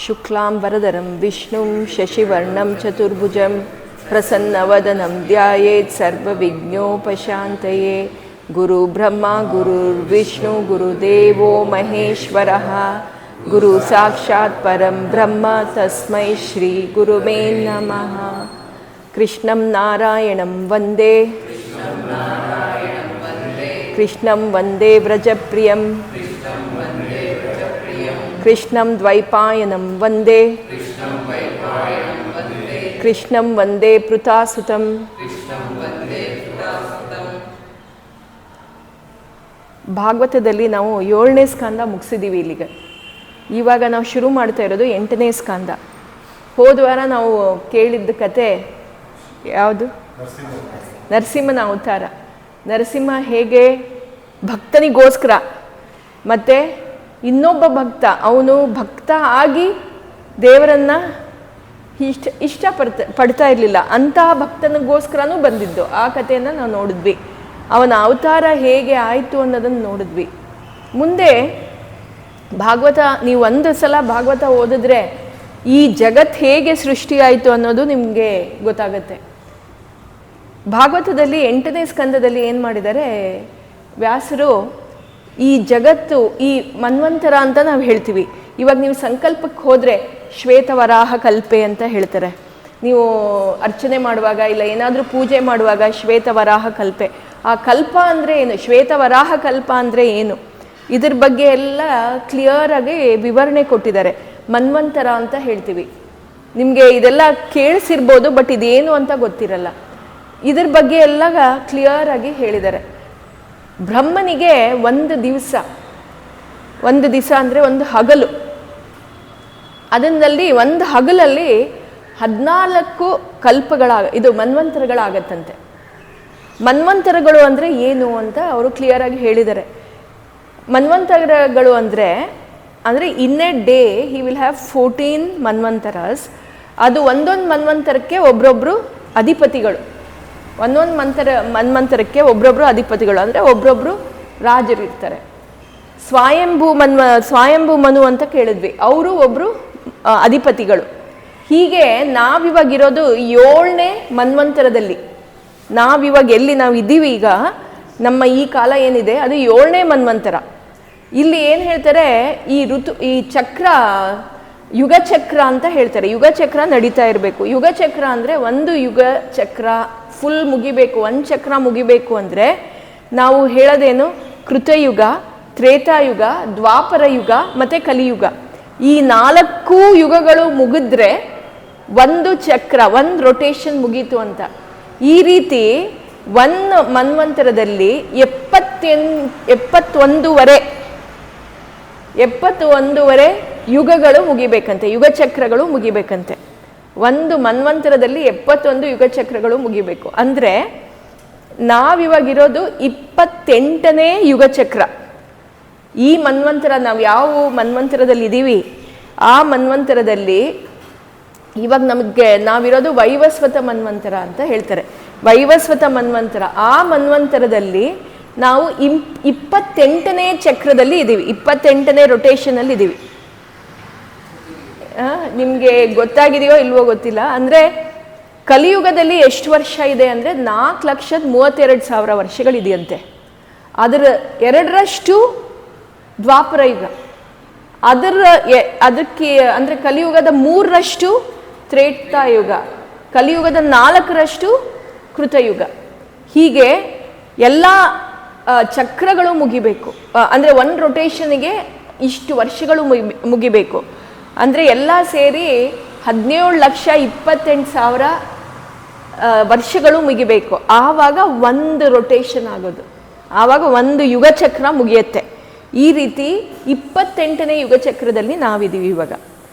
ಶುಕ್ಲಾಂ ವರದರಂ ವಿಷ್ಣುಂ ಶಶಿವರ್ಣಂ ಚತುರ್ಭುಜಂ ಪ್ರಸನ್ನವದನಂ ಧ್ಯಾಯೇತ್ ಸರ್ವವಿಘ್ನೋಪಶಾಂತಯೇ. ಗುರು ಬ್ರಹ್ಮ ಗುರುರ್ವಿಷ್ಣು ಗುರುದೇವೋ ಮಹೇಶ್ವರಃ. ಗುರು ಸಾಕ್ಷಾತ್ ಪರಂ ಬ್ರಹ್ಮ ತಸ್ಮೈ ಶ್ರೀ ಗುರುವೇ ನಮಃ. ಕೃಷ್ಣಂ ನಾರಾಯಣಂ ವಂದೇ ಕೃಷ್ಣಂ ವಂದೇ ವ್ರಜಪ್ರಿಯಂ ಕೃಷ್ಣಂ ದ್ವೈಪಾಯನಂ ವಂದೇ ಕೃಷ್ಣಂ ವಂದೇ ಪೃಥಾಸುತಂ. ಭಾಗವತದಲ್ಲಿ ನಾವು 7ನೇ ಸ್ಕಂದ ಮುಗಿಸಿದ್ದೀವಿ ಇಲ್ಲಿಗೆ. ಇವಾಗ ನಾವು ಶುರು ಮಾಡ್ತಾ ಇರೋದು 8ನೇ ಸ್ಕಂದ. ಹೋದ ವಾರ ನಾವು ಕೇಳಿದ್ದ ಕತೆ ಯಾವುದು? ನರಸಿಂಹನ ಅವತಾರ. ನರಸಿಂಹ ಹೇಗೆ ಭಕ್ತನಿಗೋಸ್ಕರ ಮತ್ತು ಇನ್ನೊಬ್ಬ ಭಕ್ತ ಅವನು ಭಕ್ತ ಆಗಿ ದೇವರನ್ನು ಪಡ್ತಾ ಇರಲಿಲ್ಲ, ಅಂತಹ ಭಕ್ತನಿಗೋಸ್ಕರನೂ ಬಂದಿದ್ದು. ಆ ಕಥೆಯನ್ನು ನಾವು ನೋಡಿದ್ವಿ. ಅವನ ಅವತಾರ ಹೇಗೆ ಆಯಿತು ಅನ್ನೋದನ್ನು ನೋಡಿದ್ವಿ. ಮುಂದೆ ಭಾಗವತ ನೀವು ಒಂದು ಸಲ ಭಾಗವತ ಓದಿದ್ರೆ ಈ ಜಗತ್ತು ಹೇಗೆ ಸೃಷ್ಟಿಯಾಯಿತು ಅನ್ನೋದು ನಿಮಗೆ ಗೊತ್ತಾಗುತ್ತೆ. ಭಾಗವತದಲ್ಲಿ 8ನೇ ಸ್ಕಂದದಲ್ಲಿ ಏನು ಮಾಡಿದ್ದಾರೆ ವ್ಯಾಸರು, ಈ ಜಗತ್ತು ಈ ಮನ್ವಂತರ ಅಂತ ನಾವು ಹೇಳ್ತೀವಿ. ಇವಾಗ ನೀವು ಸಂಕಲ್ಪಕ್ಕೆ ಹೋದರೆ ಶ್ವೇತವರಾಹ ಕಲ್ಪೆ ಅಂತ ಹೇಳ್ತಾರೆ. ನೀವು ಅರ್ಚನೆ ಮಾಡುವಾಗ ಇಲ್ಲ ಏನಾದರೂ ಪೂಜೆ ಮಾಡುವಾಗ ಶ್ವೇತವರಾಹ ಕಲ್ಪೆ. ಆ ಕಲ್ಪ ಅಂದರೆ ಏನು, ಶ್ವೇತವರಾಹ ಕಲ್ಪ ಅಂದರೆ ಏನು, ಇದ್ರ ಬಗ್ಗೆ ಎಲ್ಲ ಕ್ಲಿಯರಾಗಿ ವಿವರಣೆ ಕೊಟ್ಟಿದ್ದಾರೆ. ಮನ್ವಂತರ ಅಂತ ಹೇಳ್ತೀವಿ. ನಿಮಗೆ ಇದೆಲ್ಲ ಕೇಳಿಸಿರ್ಬೋದು, ಬಟ್ ಇದೇನು ಅಂತ ಗೊತ್ತಿರಲ್ಲ. ಇದ್ರ ಬಗ್ಗೆ ಎಲ್ಲ ಕ್ಲಿಯರಾಗಿ ಹೇಳಿದ್ದಾರೆ. ಬ್ರಹ್ಮನಿಗೆ ಒಂದು ದಿವಸ ಅಂದರೆ ಒಂದು ಹಗಲು. ಅದರಲ್ಲಿ ಒಂದು ಹಗಲಲ್ಲಿ 14 ಇದು ಮನ್ವಂತರಗಳಾಗತ್ತಂತೆ. ಮನ್ವಂತರಗಳು ಅಂದರೆ ಏನು ಅಂತ ಅವರು ಕ್ಲಿಯರಾಗಿ ಹೇಳಿದ್ದಾರೆ. ಮನ್ವಂತರಗಳು ಅಂದರೆ in a day he will have 14 ಮನ್ವಂತರಸ್. ಅದು ಒಂದೊಂದು ಮನ್ವಂತರಕ್ಕೆ ಒಬ್ರೊಬ್ರು ಅಧಿಪತಿಗಳು. ಒಂದೊಂದು ಮನ್ವಂತರಕ್ಕೆ ಒಬ್ರೊಬ್ರು ಅಧಿಪತಿಗಳು ಅಂದರೆ ಒಬ್ರೊಬ್ರು ರಾಜರು ಇರ್ತಾರೆ. ಸ್ವಾಯಂಭೂ ಮನು ಅಂತ ಕೇಳಿದ್ವಿ, ಅವರು ಒಬ್ರು ಅಧಿಪತಿಗಳು. ಹೀಗೆ ನಾವಿವಾಗಿರೋದು 7ನೇ ಮನ್ವಂತರದಲ್ಲಿ. ನಾವಿವಾಗ ಎಲ್ಲಿ ನಾವು ಇದ್ದೀವಿ ಈಗ, ನಮ್ಮ ಈ ಕಾಲ ಏನಿದೆ ಅದು 7ನೇ ಮನ್ವಂತರ. ಇಲ್ಲಿ ಏನು ಹೇಳ್ತಾರೆ, ಈ ಚಕ್ರ ಯುಗ ಚಕ್ರ ಅಂತ ಹೇಳ್ತಾರೆ. ಯುಗ ಚಕ್ರ ನಡೀತಾ ಇರಬೇಕು. ಯುಗ ಚಕ್ರ ಅಂದರೆ ಒಂದು ಯುಗ ಚಕ್ರ ಫುಲ್ ಮುಗಿಬೇಕು, ಒಂದು ಚಕ್ರ ಮುಗಿಬೇಕು ಅಂದರೆ ನಾವು ಹೇಳೋದೇನು, ಕೃತಯುಗ, ತ್ರೇತಾಯುಗ, ದ್ವಾಪರ ಯುಗ ಮತ್ತು ಕಲಿಯುಗ. ಈ 4 ಯುಗಗಳು ಮುಗಿದ್ರೆ ಒಂದು ಚಕ್ರ, ಒಂದು ರೊಟೇಷನ್ ಮುಗೀತು ಅಂತ. ಈ ರೀತಿ ಒಂದು ಮನ್ವಂತರದಲ್ಲಿ 71 ಯುಗಗಳು ಮುಗಿಬೇಕಂತೆ, ಯುಗ ಚಕ್ರಗಳು ಮುಗಿಬೇಕಂತೆ. ಒಂದು ಮನ್ವಂತರದಲ್ಲಿ 71 ಯುಗ ಚಕ್ರಗಳು ಮುಗಿಬೇಕು. ಅಂದರೆ ನಾವಿವಾಗಿರೋದು 28ನೇ ಯುಗ ಚಕ್ರ. ಈ ಮನ್ವಂತರ ನಾವು ಯಾವ ಮನ್ವಂತರದಲ್ಲಿ ಇದ್ದೀವಿ, ಆ ಮನ್ವಂತರದಲ್ಲಿ ಇವಾಗ ನಾವಿರೋದು ವೈವಸ್ವತ ಮನ್ವಂತರ ಅಂತ ಹೇಳ್ತಾರೆ. ವೈವಸ್ವತ ಮನ್ವಂತರ, ಆ ಮನ್ವಂತರದಲ್ಲಿ ನಾವು 28ನೇ ಚಕ್ರದಲ್ಲಿ ಇದ್ದೀವಿ, 28ನೇ ರೊಟೇಷನಲ್ಲಿ ಇದ್ದೀವಿ. ನಿಮಗೆ ಗೊತ್ತಾಗಿದೆಯೋ ಇಲ್ವೋ ಗೊತ್ತಿಲ್ಲ. ಅಂದರೆ ಕಲಿಯುಗದಲ್ಲಿ ಎಷ್ಟು ವರ್ಷ ಇದೆ ಅಂದರೆ 4,32,000 ವರ್ಷಗಳಿದೆಯಂತೆ. ಅದರ 2ರಷ್ಟು ದ್ವಾಪರ ಯುಗ, ಅದಕ್ಕೆ ಅಂದರೆ ಕಲಿಯುಗದ 3ರಷ್ಟು ತ್ರೇತಾಯುಗ, ಕಲಿಯುಗದ 4ರಷ್ಟು ಕೃತಯುಗ. ಹೀಗೆ ಎಲ್ಲ ಚಕ್ರಗಳು ಮುಗಿಬೇಕು. ಅಂದರೆ ಒಂದು ರೊಟೇಷನ್ಗೆ ಇಷ್ಟು ವರ್ಷಗಳು ಮುಗಿಬೇಕು. ಅಂದರೆ ಎಲ್ಲ ಸೇರಿ 17,28,000 ವರ್ಷಗಳು ಮುಗಿಬೇಕು. ಆವಾಗ ಒಂದು ರೊಟೇಷನ್ ಆಗೋದು, ಆವಾಗ ಒಂದು ಯುಗ ಚಕ್ರ ಮುಗಿಯುತ್ತೆ. ಈ ರೀತಿ 28ನೇ ಯುಗ ಚಕ್ರದಲ್ಲಿ ನಾವಿದ್ದೀವಿ ಇವಾಗ.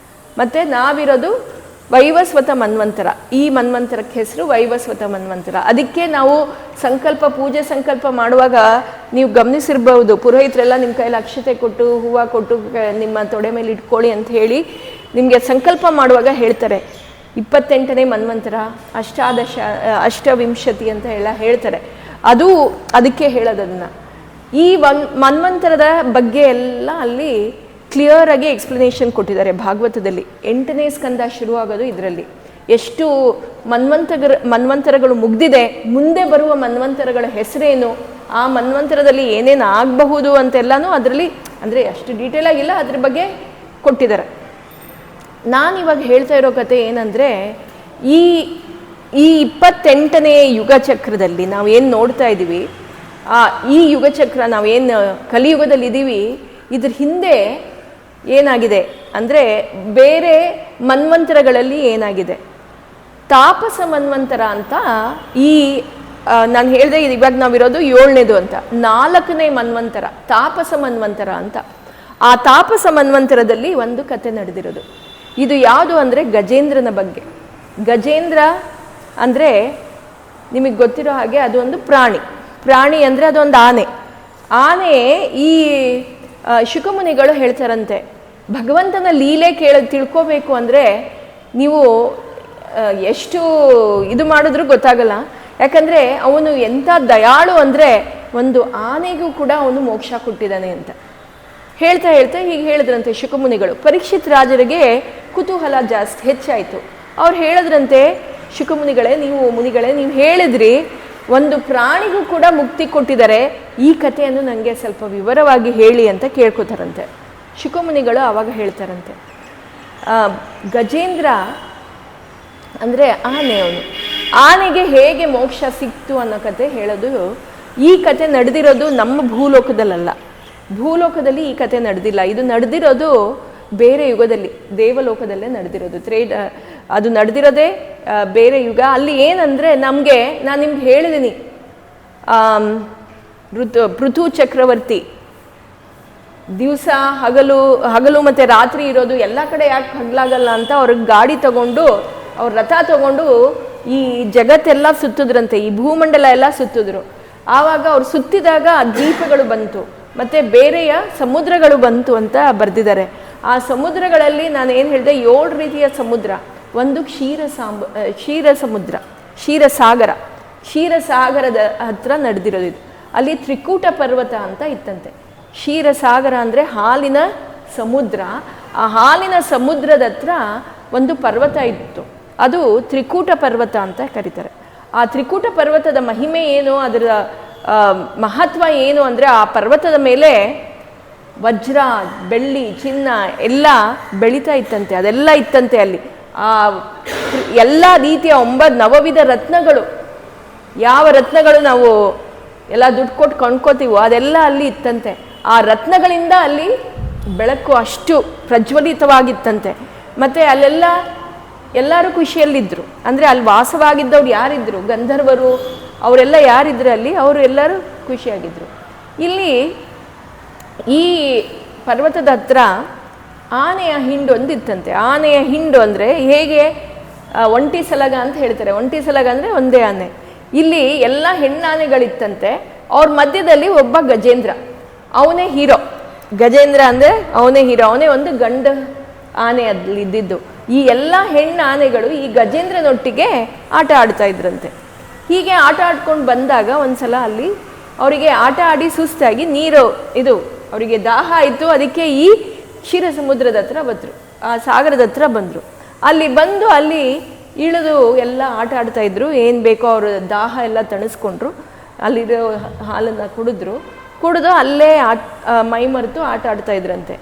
ಮತ್ತು ನಾವಿರೋದು ವೈವಸ್ವತ ಮನ್ವಂತರ. ಈ ಮನ್ವಂತರಕ್ಕೆ ಹೆಸರು ವೈವಸ್ವತ ಮನ್ವಂತರ. ಅದಕ್ಕೆ ನಾವು ಪೂಜೆ ಸಂಕಲ್ಪ ಮಾಡುವಾಗ ನೀವು ಗಮನಿಸಿರ್ಬಹುದು, ಪುರೋಹಿತರೆಲ್ಲ ನಿಮ್ಮ ಕೈಯಲ್ಲಿ ಅಕ್ಷತೆ ಕೊಟ್ಟು ಹೂವು ಕೊಟ್ಟು ನಿಮ್ಮ ತೊಡೆ ಮೇಲೆ ಇಟ್ಕೊಳ್ಳಿ ಅಂತ ಹೇಳಿ ನಿಮಗೆ ಸಂಕಲ್ಪ ಮಾಡುವಾಗ ಹೇಳ್ತಾರೆ 28ನೇ ಮನ್ವಂತರ, ಅಷ್ಟವಿಂಶತಿ ಅಂತ ಎಲ್ಲ ಹೇಳ್ತಾರೆ. ಅದಕ್ಕೆ ಹೇಳೋದನ್ನು. ಈ ಮನ್ವಂತರದ ಬಗ್ಗೆ ಎಲ್ಲ ಅಲ್ಲಿ ಕ್ಲಿಯರಾಗಿ ಎಕ್ಸ್ಪ್ಲನೇಷನ್ ಕೊಟ್ಟಿದ್ದಾರೆ ಭಾಗವತದಲ್ಲಿ. 8ನೇ ಸ್ಕಂದ ಶುರುವಾಗೋದು ಇದರಲ್ಲಿ. ಎಷ್ಟು ಮನ್ವಂತರಗಳು ಮುಗ್ದಿದೆ, ಮುಂದೆ ಬರುವ ಮನ್ವಂತರಗಳ ಹೆಸರೇನು, ಆ ಮನ್ವಂತರದಲ್ಲಿ ಏನೇನು ಆಗಬಹುದು ಅಂತೆಲ್ಲನೂ ಅದರಲ್ಲಿ, ಅಂದರೆ ಅಷ್ಟು ಡೀಟೇಲ್ ಆಗಿಲ್ಲ, ಅದ್ರ ಬಗ್ಗೆ ಕೊಟ್ಟಿದ್ದಾರೆ. ನಾನಿವಾಗ ಹೇಳ್ತಾ ಇರೋ ಕತೆ ಏನಂದರೆ, ಈ 28ನೇ ಯುಗ ಚಕ್ರದಲ್ಲಿ ನಾವೇನು ನೋಡ್ತಾ ಇದ್ದೀವಿ, ಈ ಯುಗ ಚಕ್ರ ನಾವೇನು ಕಲಿಯುಗದಲ್ಲಿ ಇದ್ದೀವಿ, ಇದ್ರ ಹಿಂದೆ ಏನಾಗಿದೆ ಅಂದರೆ ಬೇರೆ ಮನ್ವಂತರಗಳಲ್ಲಿ ಏನಾಗಿದೆ. ತಾಪಸ ಮನ್ವಂತರ ಅಂತ ನಾನು ಹೇಳಿದೆ, ಇವಾಗ ನಾವಿರೋದು 7ನೇದು ಅಂತ. 4ನೇ ಮನ್ವಂತರ ತಾಪಸ ಮನ್ವಂತರ ಅಂತ. ಆ ತಾಪಸ ಮನ್ವಂತರದಲ್ಲಿ ಒಂದು ಕತೆ ನಡೆದಿರೋದು. ಇದು ಯಾವುದು ಅಂದರೆ ಗಜೇಂದ್ರನ ಬಗ್ಗೆ. ಗಜೇಂದ್ರ ಅಂದರೆ ನಿಮಗೆ ಗೊತ್ತಿರೋ ಹಾಗೆ ಅದು ಒಂದು ಪ್ರಾಣಿ ಅಂದರೆ ಅದೊಂದು ಆನೆ. ಈ ಶುಕಮುನಿಗಳು ಹೇಳ್ತಾರಂತೆ, ಭಗವಂತನ ಲೀಲೆ ತಿಳ್ಕೋಬೇಕು ಅಂದರೆ ನೀವು ಎಷ್ಟು ಇದು ಮಾಡಿದ್ರೂ ಗೊತ್ತಾಗಲ್ಲ. ಯಾಕಂದರೆ ಅವನು ಎಂಥ ದಯಾಳು ಅಂದರೆ ಒಂದು ಆನೆಗೂ ಕೂಡ ಅವನು ಮೋಕ್ಷ ಕೊಟ್ಟಿದ್ದಾನೆ ಅಂತ ಹೇಳ್ತಾ ಹೀಗೆ ಹೇಳಿದ್ರಂತೆ ಶುಕಮುನಿಗಳು. ಪರೀಕ್ಷಿತ್ ರಾಜರಿಗೆ ಕುತೂಹಲ ಜಾಸ್ತಿ ಹೆಚ್ಚಾಯಿತು. ಅವ್ರು ಹೇಳಿದ್ರಂತೆ, ಶುಕಮುನಿಗಳೇ, ನೀವು ಹೇಳಿದ್ರಿ ಒಂದು ಪ್ರಾಣಿಗೂ ಕೂಡ ಮುಕ್ತಿ ಕೊಟ್ಟಿದ್ದಾರೆ, ಈ ಕಥೆಯನ್ನು ನನಗೆ ಸ್ವಲ್ಪ ವಿವರವಾಗಿ ಹೇಳಿ ಅಂತ ಕೇಳ್ಕೊತಾರಂತೆ. ಶುಕಮುನಿಗಳು ಆವಾಗ ಹೇಳ್ತಾರಂತೆ, ಗಜೇಂದ್ರ ಅಂದರೆ ಆನೆಗೆ ಹೇಗೆ ಮೋಕ್ಷ ಸಿಕ್ತು ಅನ್ನೋ ಕತೆ ಹೇಳೋದು. ಈ ಕತೆ ನಡೆದಿರೋದು ನಮ್ಮ ಭೂಲೋಕದಲ್ಲಿ ಈ ಕತೆ ನಡೆದಿಲ್ಲ. ಇದು ನಡೆದಿರೋದು ಬೇರೆ ಯುಗದಲ್ಲಿ, ದೇವಲೋಕದಲ್ಲೇ ನಡೆದಿರೋದು. ಅದು ನಡೆದಿರೋದೇ ಬೇರೆ ಯುಗ. ಅಲ್ಲಿ ಏನಂದರೆ ನಾನು ನಿಮ್ಗೆ ಹೇಳಿದ್ದೀನಿ, ಪೃಥು ಚಕ್ರವರ್ತಿ ದಿವಸ ಹಗಲು ಮತ್ತು ರಾತ್ರಿ ಇರೋದು, ಎಲ್ಲ ಕಡೆ ಯಾಕೆ ಹಗಲಾಗಲ್ಲ ಅಂತ ಅವ್ರಿಗೆ ಗಾಡಿ ತಗೊಂಡು, ಅವ್ರ ರಥ ತಗೊಂಡು ಈ ಜಗತ್ತೆಲ್ಲ ಸುತ್ತಿದ್ರಂತೆ, ಈ ಭೂಮಂಡಲ ಎಲ್ಲ ಸುತ್ತಿದ್ರು. ಆವಾಗ ಅವ್ರು ಸುತ್ತಿದಾಗ ದ್ವೀಪಗಳು ಬಂತು, ಮತ್ತು ಬೇರೆಯ ಸಮುದ್ರಗಳು ಬಂತು ಅಂತ ಬರೆದಿದ್ದಾರೆ. ಆ ಸಮುದ್ರಗಳಲ್ಲಿ ನಾನು ಏನು ಹೇಳಿದೆ, 7 ರೀತಿಯ ಸಮುದ್ರ. ಒಂದು ಕ್ಷೀರಸಾಗರದ ಹತ್ರ ನಡೆದಿರೋದು ಇದು. ಅಲ್ಲಿ ತ್ರಿಕೂಟ ಪರ್ವತ ಅಂತ ಇತ್ತಂತೆ. ಕ್ಷೀರಸಾಗರ ಅಂದರೆ ಹಾಲಿನ ಸಮುದ್ರ. ಆ ಹಾಲಿನ ಸಮುದ್ರದ ಹತ್ರ ಒಂದು ಪರ್ವತ ಇತ್ತು, ಅದು ತ್ರಿಕೂಟ ಪರ್ವತ ಅಂತ ಕರೀತಾರೆ. ಆ ತ್ರಿಕೂಟ ಪರ್ವತದ ಮಹಿಮೆ ಏನು, ಅದರ ಮಹತ್ವ ಏನು ಅಂದರೆ, ಆ ಪರ್ವತದ ಮೇಲೆ ವಜ್ರ, ಬೆಳ್ಳಿ, ಚಿನ್ನ ಎಲ್ಲ ಬೆಳೀತಾ ಇತ್ತಂತೆ, ಅದೆಲ್ಲ ಇತ್ತಂತೆ ಅಲ್ಲಿ. ಆ ಎಲ್ಲ ರೀತಿಯ 9 ನವವಿಧ ರತ್ನಗಳು, ಯಾವ ರತ್ನಗಳು ನಾವು ಎಲ್ಲ ದುಡ್ಡು ಕೊಟ್ಟು ಕೊಂಡ್ಕೋತೀವೋ ಅದೆಲ್ಲ ಅಲ್ಲಿ ಇತ್ತಂತೆ. ಆ ರತ್ನಗಳಿಂದ ಅಲ್ಲಿ ಬೆಳಕು ಅಷ್ಟು ಪ್ರಜ್ವಲಿತವಾಗಿತ್ತಂತೆ. ಮತ್ತು ಅಲ್ಲೆಲ್ಲ ಎಲ್ಲರೂ ಖುಷಿಯಲ್ಲಿದ್ದರು. ಅಂದರೆ ಅಲ್ಲಿ ವಾಸವಾಗಿದ್ದವ್ರು ಯಾರಿದ್ರು, ಗಂಧರ್ವರು ಅವರೆಲ್ಲ ಯಾರಿದ್ರು ಅಲ್ಲಿ, ಅವರು ಎಲ್ಲರೂ ಖುಷಿಯಾಗಿದ್ದರು. ಇಲ್ಲಿ ಈ ಪರ್ವತದ ಹತ್ರ ಆನೆಯ ಹಿಂಡು ಒಂದಿತ್ತಂತೆ. ಆನೆಯ ಹಿಂಡು ಅಂದರೆ ಹೇಗೆ ಒಂಟಿ ಸಲಗ ಅಂತ ಹೇಳ್ತಾರೆ. ಒಂಟಿ ಸಲಗ ಅಂದರೆ ಒಂದೇ ಆನೆ. ಇಲ್ಲಿ ಎಲ್ಲ ಹೆಣ್ಣಾನೆಗಳಿತ್ತಂತೆ. ಅವ್ರ ಮಧ್ಯದಲ್ಲಿ ಒಬ್ಬ ಗಜೇಂದ್ರ, ಅವನೇ ಹೀರೋ. ಗಜೇಂದ್ರ ಅಂದರೆ ಅವನೇ ಹೀರೋ, ಅವನೇ ಒಂದು ಗಂಡ ಆನೆ ಅಲ್ಲಿ ಇದ್ದಿದ್ದು. ಈ ಎಲ್ಲ ಹೆಣ್ಣು ಆನೆಗಳು ಈ ಗಜೇಂದ್ರನೊಟ್ಟಿಗೆ ಆಟ ಆಡ್ತಾ ಇದ್ರಂತೆ. ಹೀಗೆ ಆಟ ಆಡ್ಕೊಂಡು ಬಂದಾಗ ಒಂದ್ಸಲ ಅಲ್ಲಿ ಅವರಿಗೆ ಆಟ ಆಡಿ ಸುಸ್ತಾಗಿ ಅವರಿಗೆ ದಾಹ ಆಯಿತು. ಅದಕ್ಕೆ ಈ ಕ್ಷೀರ ಸಮುದ್ರದ ಹತ್ರ ಬಂದರು, ಆ ಸಾಗರದ ಹತ್ರ ಬಂದರು. ಅಲ್ಲಿ ಬಂದು ಅಲ್ಲಿ ಇಳಿದು ಎಲ್ಲ ಆಟ ಆಡ್ತಾ ಇದ್ರು. ಏನು ಬೇಕೋ ಅವರು ದಾಹ ಎಲ್ಲ ತಣಿಸ್ಕೊಂಡ್ರು. ಅಲ್ಲಿರೋ ಹಾಲನ್ನು ಕುಡಿದು ಅಲ್ಲೇ ಮೈ ಮರೆತು ಆಟ ಆಡ್ತಾ ಇದ್ರಂತೆ.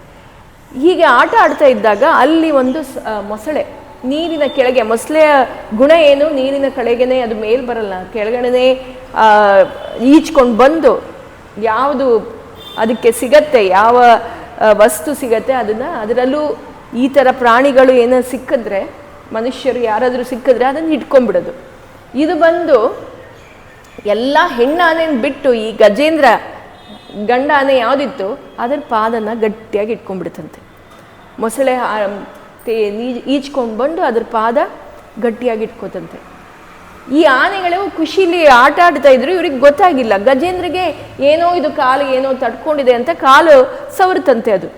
ಹೀಗೆ ಆಟ ಆಡ್ತಾ ಇದ್ದಾಗ ಅಲ್ಲಿ ಒಂದು ಮೊಸಳೆ ನೀರಿನ ಕೆಳಗೆ, ಮೊಸಳೆಯ ಗುಣ ಏನು, ನೀರಿನ ಕೆಳಗೆನೆ ಅದು ಮೇಲ್ ಬರಲ್ಲ, ಕೆಳಗಡೆ ಈಚ್ಕೊಂಡು ಬಂದು ಯಾವುದು ಅದಕ್ಕೆ ಸಿಗತ್ತೆ, ಯಾವ ವಸ್ತು ಸಿಗತ್ತೆ ಅದರಲ್ಲೂ ಈ ಥರ ಪ್ರಾಣಿಗಳು ಏನೋ ಸಿಕ್ಕಿದ್ರೆ, ಮನುಷ್ಯರು ಯಾರಾದರೂ ಸಿಕ್ಕಿದ್ರೆ ಅದನ್ನು ಹಿಡ್ಕೊಂಡ್ಬಿಡೋದು. ಇದು ಬಂದು ಎಲ್ಲ ಹೆಣ್ಣಾನೆನ ಬಿಟ್ಟು ಈ ಗಜೇಂದ್ರ ಗಂಡ ಆನೆ ಯಾವುದಿತ್ತು ಅದರ ಪಾದನ ಗಟ್ಟಿಯಾಗಿ ಇಟ್ಕೊಂಡ್ಬಿಡ್ತಂತೆ. ಮೊಸಳೆ ಈಚ್ಕೊಂಡು ಬಂದು ಅದ್ರ ಪಾದ ಗಟ್ಟಿಯಾಗಿ ಇಟ್ಕೋತಂತೆ. ಈ ಆನೆಗಳು ಖುಷಿಲಿ ಆಟ ಆಡ್ತಾ ಇದ್ರು. ಇವ್ರಿಗೆ ಗೊತ್ತಾಗಿಲ್ಲ, ಗಜೇಂದ್ರಿಗೆ ಏನೋ ಇದು ಕಾಲು ಏನೋ ತಡ್ಕೊಂಡಿದೆ ಅಂತ ಕಾಲು ಸವರ್ತಂತೆ. ಅದು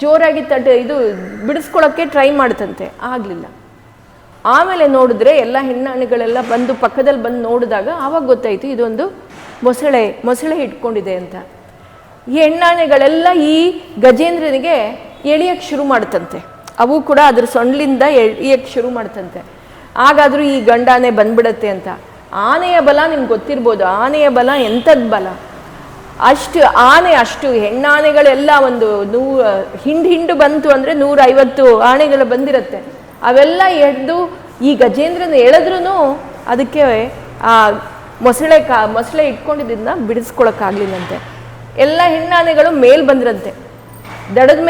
ಜೋರಾಗಿ ಬಿಡಿಸ್ಕೊಳ್ಳೋಕ್ಕೆ ಟ್ರೈ ಮಾಡ್ತಂತೆ, ಆಗಲಿಲ್ಲ. ಆಮೇಲೆ ನೋಡಿದ್ರೆ ಎಲ್ಲ ಹೆಣ್ಣಾನೆಗಳೆಲ್ಲ ಬಂದು ಪಕ್ಕದಲ್ಲಿ ಬಂದು ನೋಡಿದಾಗ ಆವಾಗ ಗೊತ್ತಾಯಿತು ಇದೊಂದು ಮೊಸಳೆ ಇಟ್ಕೊಂಡಿದೆ ಅಂತ. ಈ ಹೆಣ್ಣಾನೆಗಳೆಲ್ಲ ಈ ಗಜೇಂದ್ರನಿಗೆ ಎಳಿಯಕ್ಕೆ ಶುರು ಮಾಡ್ತಂತೆ. ಅವು ಕೂಡ ಅದ್ರ ಸೊಂಡ್ಲಿಂದ ಎಳಿಯಕ್ಕೆ ಶುರು ಮಾಡ್ತಂತೆ. ಹಾಗಾದರೂ ಈ ಗಂಡಾನೆ ಬಂದ್ಬಿಡತ್ತೆ ಅಂತ. ಆನೆಯ ಬಲ ನಿಮ್ಗೆ ಗೊತ್ತಿರ್ಬೋದು. ಆನೆಯ ಬಲ ಎಂಥದ್ದು ಬಲ! ಅಷ್ಟು ಹೆಣ್ಣಾನೆಗಳೆಲ್ಲ ಒಂದು ಹಿಂಡು ಬಂತು ಅಂದರೆ 150 ಆನೆಗಳು ಬಂದಿರತ್ತೆ. ಅವೆಲ್ಲ ಎದ್ದು ಈ ಗಜೇಂದ್ರನ ಎಳೆದ್ರೂ ಅದಕ್ಕೆ ಆ ಮೊಸಳೆ ಇಟ್ಕೊಂಡಿದ್ದನ್ನ ಬಿಡಿಸ್ಕೊಳಕ್ಕಾಗ್ಲಿಲ್ಲಂತೆ. ಎಲ್ಲ ಹೆಣ್ಣಾನೆಗಳು ಮೇಲ್ ಬಂದ್ರಂತೆ, ದಡದ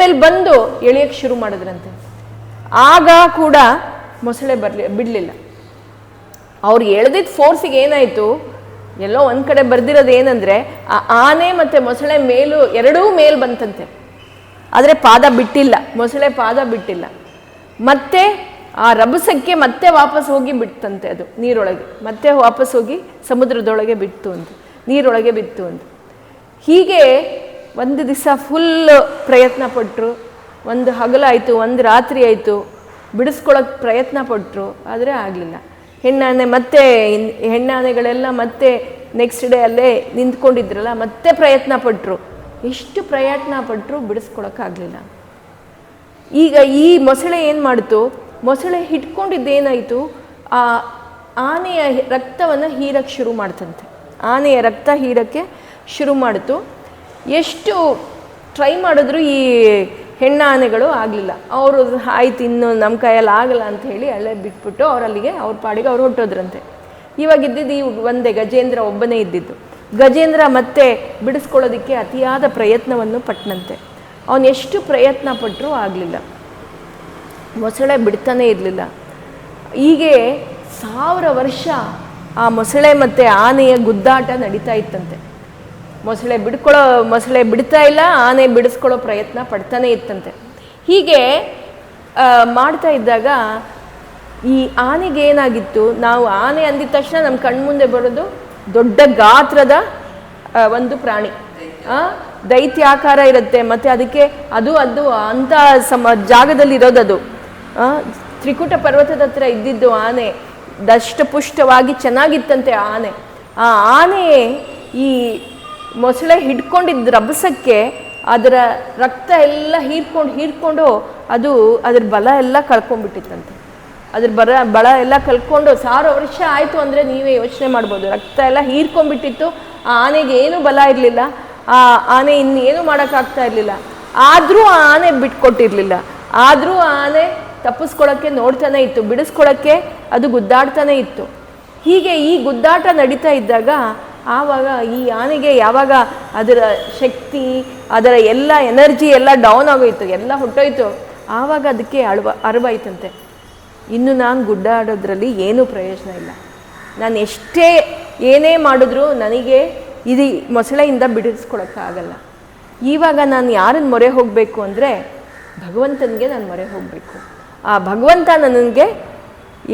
ಮೇಲೆ ಬಂದು ಎಳೆಯಕ್ಕೆ ಶುರು ಮಾಡಿದ್ರಂತೆ. ಆಗ ಕೂಡ ಮೊಸಳೆ ಬಿಡಲಿಲ್ಲ. ಅವ್ರು ಎಳೆದಿದ್ದ ಫೋರ್ಸಿಗೆ ಏನಾಯಿತು, ಎಲ್ಲೋ ಒಂದು ಕಡೆ ಬರ್ದಿರೋದು ಏನಂದರೆ ಆ ಆನೆ ಮತ್ತು ಮೊಸಳೆ ಎರಡೂ ಮೇಲ್ ಬಂತಂತೆ. ಆದರೆ ಪಾದ ಬಿಟ್ಟಿಲ್ಲ, ಮೊಸಳೆ ಪಾದ ಬಿಟ್ಟಿಲ್ಲ. ಮತ್ತೆ ಆ ರಭಸಕ್ಕೆ ಮತ್ತೆ ವಾಪಸ್ ಹೋಗಿ ಬಿಡ್ತಂತೆ. ಅದು ನೀರೊಳಗೆ ಮತ್ತೆ ವಾಪಸ್ ಹೋಗಿ ಸಮುದ್ರದೊಳಗೆ ಬಿತ್ತು ಅಂತ, ನೀರೊಳಗೆ ಬಿತ್ತು ಅಂತ. ಹೀಗೆ ಒಂದು ದಿವಸ ಫುಲ್ ಪ್ರಯತ್ನ ಪಟ್ಟರು. ಒಂದು ಹಗಲಾಯಿತು, ಒಂದು ರಾತ್ರಿ ಆಯಿತು, ಬಿಡಿಸ್ಕೊಳ್ಳೋಕೆ ಪ್ರಯತ್ನ ಪಟ್ಟರು. ಆದರೆ ಆಗಲಿಲ್ಲ. ಹೆಣ್ಣಾನೆಗಳೆಲ್ಲ ಮತ್ತೆ ನೆಕ್ಸ್ಟ್ ಡೇ ಅಲ್ಲೇ ನಿಂತ್ಕೊಂಡಿದ್ರಲ್ಲ, ಮತ್ತೆ ಪ್ರಯತ್ನ ಪಟ್ಟರು. ಎಷ್ಟು ಪ್ರಯತ್ನ ಪಟ್ಟರು ಬಿಡಿಸ್ಕೊಳಕ್ಕಾಗಲಿಲ್ಲ. ಈಗ ಈ ಮೊಸಳೆ ಏನು ಮಾಡ್ತು, ಮೊಸಳೆ ಹಿಡ್ಕೊಂಡಿದ್ದೇನಾಯಿತು, ಆ ಆನೆಯ ರಕ್ತವನ್ನು ಹೀರಕ್ಕೆ ಶುರು ಮಾಡ್ತಂತೆ. ಆನೆಯ ರಕ್ತ ಹೀರಕ್ಕೆ ಶುರು ಮಾಡ್ತು. ಎಷ್ಟು ಟ್ರೈ ಮಾಡಿದ್ರು ಈ ಹೆಣ್ಣಾನೆಗಳು ಆಗಲಿಲ್ಲ. ಅವರು ಆಯ್ತು, ಇನ್ನು ನಮ್ಮ ಕೈಯಲ್ಲಿ ಆಗಲ್ಲ ಅಂತ ಹೇಳಿ ಅಲ್ಲೇ ಬಿಟ್ಬಿಟ್ಟು ಅವ್ರ ಪಾಡಿಗೆ ಅವ್ರು ಹೊಟ್ಟೋದ್ರಂತೆ. ಇವಾಗ ಇದ್ದಿದ್ದು ಒಂದೇ ಗಜೇಂದ್ರ ಒಬ್ಬನೇ ಇದ್ದಿದ್ದು. ಗಜೇಂದ್ರ ಮತ್ತೆ ಬಿಡಿಸ್ಕೊಳ್ಳೋದಕ್ಕೆ ಅತಿಯಾದ ಪ್ರಯತ್ನವನ್ನು ಪಟ್ಟನಂತೆ. ಅವನು ಎಷ್ಟು ಪ್ರಯತ್ನ ಪಟ್ಟರೂ ಆಗಲಿಲ್ಲ. ಮೊಸಳೆ ಬಿಡ್ತಾನೆ ಇರಲಿಲ್ಲ. ಹೀಗೆ 1000 ವರ್ಷ ಆ ಮೊಸಳೆ ಮತ್ತು ಆನೆಯ ಗುದ್ದಾಟ ನಡೀತಾ ಇತ್ತಂತೆ. ಮೊಸಳೆ ಬಿಡ್ತಾ ಇಲ್ಲ, ಆನೆ ಬಿಡಿಸ್ಕೊಳ್ಳೋ ಪ್ರಯತ್ನ ಪಡ್ತಾನೆ ಇತ್ತಂತೆ. ಹೀಗೆ ಮಾಡ್ತಾ ಇದ್ದಾಗ ಈ ಆನೆಗೆ ಏನಾಗಿತ್ತು, ನಾವು ಆನೆ ಅಂದಿದ ತಕ್ಷಣ ನಮ್ಮ ಕಣ್ಮುಂದೆ ಬರೋದು ದೊಡ್ಡ ಗಾತ್ರದ ಒಂದು ಪ್ರಾಣಿ, ದೈತ್ಯಾಕಾರ ಇರುತ್ತೆ. ಮತ್ತು ಅದಕ್ಕೆ ಅದು ಅಂಥ ಜಾಗದಲ್ಲಿರೋದದು. ತ್ರಿಕೂಟ ಪರ್ವತದ ಹತ್ರ ಇದ್ದಿದ್ದು ಆನೆ, ದಷ್ಟಪುಷ್ಟವಾಗಿ ಚೆನ್ನಾಗಿತ್ತಂತೆ ಆನೆ. ಆ ಆನೆ ಈ ಮೊಸಳೆ ಹಿಡ್ಕೊಂಡಿದ್ದ ರಭಸಕ್ಕೆ ಅದರ ರಕ್ತ ಎಲ್ಲ ಹೀರ್ಕೊಂಡು ಅದು ಅದ್ರ ಬಲ ಎಲ್ಲ ಕಳ್ಕೊಂಡ್ಬಿಟ್ಟಿತ್ತಂತೆ. ಅದ್ರ ಬಲ ಎಲ್ಲ ಕಳ್ಕೊಂಡು 1000 ವರ್ಷ ಆಯಿತು ಅಂದರೆ ನೀವೇ ಯೋಚನೆ ಮಾಡ್ಬೋದು. ರಕ್ತ ಎಲ್ಲ ಹೀರ್ಕೊಂಡ್ಬಿಟ್ಟಿತ್ತು. ಆ ಆನೆಗೆ ಏನೂ ಬಲ ಇರಲಿಲ್ಲ. ಆ ಆನೆ ಇನ್ನೇನು ಮಾಡೋಕ್ಕಾಗ್ತಾ ಇರಲಿಲ್ಲ. ಆದರೂ ಆ ಆನೆ ಬಿಟ್ಕೊಟ್ಟಿರಲಿಲ್ಲ. ಆದರೂ ಆ ಆನೆ ತಪ್ಪಿಸ್ಕೊಳ್ಳೋಕ್ಕೆ ನೋಡ್ತಾನೆ ಇತ್ತು, ಬಿಡಿಸ್ಕೊಳ್ಳೋಕ್ಕೆ ಅದು ಗುದ್ದಾಡ್ತಾನೆ ಇತ್ತು. ಹೀಗೆ ಈ ಗುದ್ದಾಟ ನಡೀತಾ ಇದ್ದಾಗ ಆವಾಗ ಈ ಆನೆಗೆ ಯಾವಾಗ ಅದರ ಶಕ್ತಿ, ಅದರ ಎಲ್ಲ ಎನರ್ಜಿ ಎಲ್ಲ ಡೌನ್ ಆಗೋಯ್ತು, ಎಲ್ಲ ಹೊಟ್ಟೋಯ್ತು, ಆವಾಗ ಅದಕ್ಕೆ ಅರಿವಾಯ್ತಂತೆ, ಇನ್ನು ನಾನು ಗುಡ್ಡಾಡೋದ್ರಲ್ಲಿ ಏನೂ ಪ್ರಯೋಜನ ಇಲ್ಲ. ನಾನು ಏನೇ ಮಾಡಿದ್ರೂ ನನಗೆ ಇದು ಮೊಸಳೆಯಿಂದ ಬಿಡಿಸ್ಕೊಳಕ್ಕಾಗಲ್ಲ. ಇವಾಗ ನಾನು ಯಾರನ್ನು ಮೊರೆ ಹೋಗಬೇಕು ಅಂದರೆ ಭಗವಂತನಿಗೆ ನಾನು ಮೊರೆ ಹೋಗಬೇಕು. ಆ ಭಗವಂತ ನನಗೆ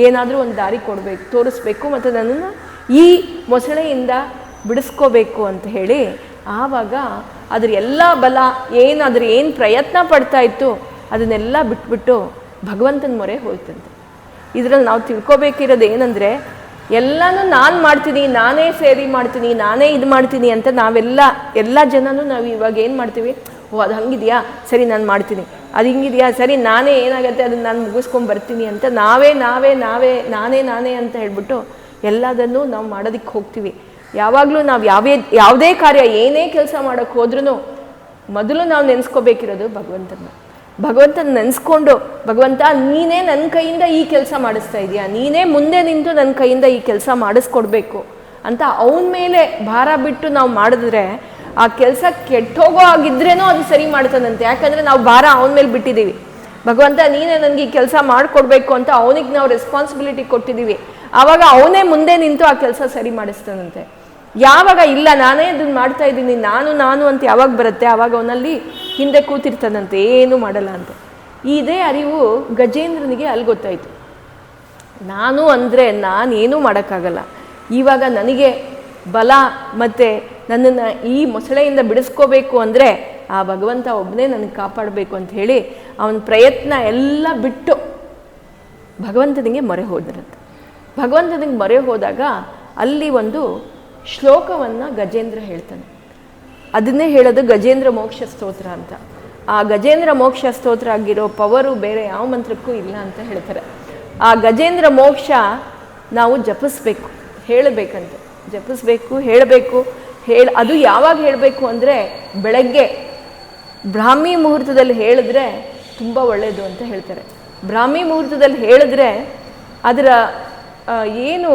ಏನಾದರೂ ಒಂದು ದಾರಿ ತೋರಿಸ್ಬೇಕು ಮತ್ತು ನನ್ನನ್ನು ಈ ಮೊಸಳೆಯಿಂದ ಬಿಡಿಸ್ಕೋಬೇಕು ಅಂತ ಹೇಳಿ ಆವಾಗ ಅದ್ರ ಎಲ್ಲ ಬಲ ಏನು ಪ್ರಯತ್ನ ಪಡ್ತಾ ಇತ್ತು ಅದನ್ನೆಲ್ಲ ಬಿಟ್ಬಿಟ್ಟು ಭಗವಂತನ ಮೊರೆ ಹೋಯ್ತಂತೆ. ಇದರಲ್ಲಿ ನಾವು ತಿಳ್ಕೊಬೇಕಿರೋದು ಏನಂದರೆ, ಎಲ್ಲನೂ ನಾನು ಮಾಡ್ತೀನಿ, ನಾನೇ ಸೇರಿ ಮಾಡ್ತೀನಿ, ನಾನೇ ಇದು ಮಾಡ್ತೀನಿ ಅಂತ ಎಲ್ಲ ಜನನೂ ನಾವು ಇವಾಗ ಏನು ಮಾಡ್ತೀವಿ, ಅದು ಹಂಗಿದೆಯಾ ಸರಿ ನಾನು ಮಾಡ್ತೀನಿ, ಅದು ಹಿಂಗಿದೆಯಾ ಸರಿ ನಾನೇ ಏನಾಗುತ್ತೆ ಅದನ್ನು ನಾನು ಮುಗಿಸ್ಕೊಂಡ್ಬರ್ತೀನಿ ಅಂತ ನಾನೇ ಅಂತ ಹೇಳ್ಬಿಟ್ಟು ಎಲ್ಲದನ್ನು ನಾವು ಮಾಡೋದಕ್ಕೆ ಹೋಗ್ತೀವಿ. ಯಾವಾಗಲೂ ನಾವು ಯಾವುದೇ ಕಾರ್ಯ ಏನೇ ಕೆಲಸ ಮಾಡೋಕ್ಕೆ ಹೋದ್ರೂ ಮೊದಲು ನಾವು ನೆನೆಸ್ಕೋಬೇಕಿರೋದು ಭಗವಂತನ ನೆನೆಸ್ಕೊಂಡು, ಭಗವಂತ ನೀನೇ ನನ್ನ ಕೈಯಿಂದ ಈ ಕೆಲಸ ಮಾಡಿಸ್ತಾ ಇದೆಯಾ, ನೀನೇ ಮುಂದೆ ನಿಂತು ನನ್ನ ಕೈಯಿಂದ ಈ ಕೆಲಸ ಮಾಡಿಸ್ಕೊಡ್ಬೇಕು ಅಂತ ಅವನ ಮೇಲೆ ಭಾರ ಬಿಟ್ಟು ನಾವು ಮಾಡಿದ್ರೆ ಆ ಕೆಲಸ ಕೆಟ್ಟೋಗೋ ಆಗಿದ್ರೇನೋ ಅದು ಸರಿ ಮಾಡ್ತಾನಂತೆ. ಯಾಕಂದರೆ ನಾವು ಭಾರ ಅವನ ಮೇಲೆ ಬಿಟ್ಟಿದ್ದೀವಿ. ಭಗವಂತ ನೀನೇ ನನಗೆ ಈ ಕೆಲಸ ಮಾಡಿಕೊಡ್ಬೇಕು ಅಂತ ಅವನಿಗೆ ನಾವು ರೆಸ್ಪಾನ್ಸಿಬಿಲಿಟಿ ಕೊಟ್ಟಿದ್ದೀವಿ. ಆವಾಗ ಅವನೇ ಮುಂದೆ ನಿಂತು ಆ ಕೆಲಸ ಸರಿ ಮಾಡಿಸ್ತಾನಂತೆ. ಯಾವಾಗ ಇಲ್ಲ ನಾನೇ ಅದನ್ನು ಮಾಡ್ತಾ ಇದ್ದೀನಿ ನಾನು ಅಂತ ಯಾವಾಗ ಬರುತ್ತೆ ಆವಾಗ ಅವನಲ್ಲಿ ಹಿಂದೆ ಕೂತಿರ್ತಾನಂತೆ, ಏನೂ ಮಾಡಲ್ಲ ಅಂತ. ಇದೇ ಅರಿವು ಗಜೇಂದ್ರನಿಗೆ ಅಲ್ಲಿ ಗೊತ್ತಾಯಿತು. ನಾನು ಅಂದರೆ ನಾನೇನೂ ಮಾಡೋಕ್ಕಾಗಲ್ಲ, ಇವಾಗ ನನಗೆ ಬಲ ಮತ್ತು ನನ್ನನ್ನು ಈ ಮೊಸಳೆಯಿಂದ ಬಿಡಿಸ್ಕೋಬೇಕು ಅಂದರೆ ಆ ಭಗವಂತ ಒಬ್ಬನೇ ನನಗೆ ಕಾಪಾಡಬೇಕು ಅಂತ ಹೇಳಿ ಅವನ ಪ್ರಯತ್ನ ಎಲ್ಲ ಬಿಟ್ಟು ಭಗವಂತನಿಗೆ ಮೊರೆ ಹೋದ್ರಂತೆ. ಭಗವಂತನಿಗೆ ಮೊರೆ ಹೋದಾಗ ಅಲ್ಲಿ ಒಂದು ಶ್ಲೋಕವನ್ನು ಗಜೇಂದ್ರ ಹೇಳ್ತಾನೆ. ಅದನ್ನೇ ಹೇಳೋದು ಗಜೇಂದ್ರ ಮೋಕ್ಷ ಸ್ತೋತ್ರ ಅಂತ. ಆ ಗಜೇಂದ್ರ ಮೋಕ್ಷ ಸ್ತೋತ್ರ ಆಗಿರೋ ಪವರು ಬೇರೆ ಯಾವ ಮಂತ್ರಕ್ಕೂ ಇಲ್ಲ ಅಂತ ಹೇಳ್ತಾರೆ. ಆ ಗಜೇಂದ್ರ ಮೋಕ್ಷ ನಾವು ಜಪಿಸ್ಬೇಕು, ಹೇಳಬೇಕಂತೆ, ಜಪಿಸ್ಬೇಕು, ಹೇಳಬೇಕು. ಅದು ಯಾವಾಗ ಹೇಳಬೇಕು ಅಂದರೆ ಬೆಳಗ್ಗೆ ಬ್ರಾಹ್ಮಿ ಮುಹೂರ್ತದಲ್ಲಿ ಹೇಳಿದ್ರೆ ತುಂಬ ಒಳ್ಳೆಯದು ಅಂತ ಹೇಳ್ತಾರೆ. ಬ್ರಾಹ್ಮಿ ಮುಹೂರ್ತದಲ್ಲಿ ಹೇಳಿದ್ರೆ ಅದರ ಏನು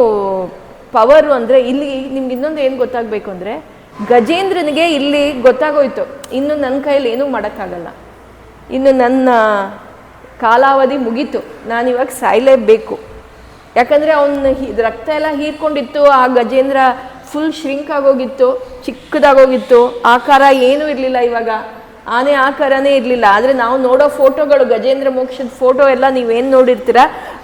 ಪವರು ಅಂದರೆ, ಇಲ್ಲಿ ನಿಮ್ಗೆ ಇನ್ನೊಂದು ಏನು ಗೊತ್ತಾಗಬೇಕು ಅಂದರೆ, ಗಜೇಂದ್ರನಿಗೆ ಇಲ್ಲಿ ಗೊತ್ತಾಗೋಯ್ತು, ಇನ್ನು ನನ್ನ ಕೈಯಲ್ಲಿ ಏನೂ ಮಾಡೋಕ್ಕಾಗಲ್ಲ, ಇನ್ನು ನನ್ನ ಕಾಲಾವಧಿ ಮುಗೀತು, ನಾನಿವಾಗ ಸಾಯಲೇಬೇಕು. ಯಾಕಂದರೆ ಅವನು ರಕ್ತ ಎಲ್ಲ ಹೀರ್ಕೊಂಡಿತ್ತು, ಆ ಗಜೇಂದ್ರ ಫುಲ್ ಶ್ರಿಂಕ್ ಆಗೋಗಿತ್ತು, ಚಿಕ್ಕದಾಗೋಗಿತ್ತು, ಆಕಾರ ಏನೂ ಇರಲಿಲ್ಲ. ಇವಾಗ ಆನೆ ಆಕಾರನೇ ಇರಲಿಲ್ಲ. ಆದರೆ ನಾವು ನೋಡೋ ಫೋಟೋಗಳು, ಗಜೇಂದ್ರ ಮೋಕ್ಷದ ಫೋಟೋ ಎಲ್ಲ ನೀವೇನು ನೋಡಿರ್ತೀರ,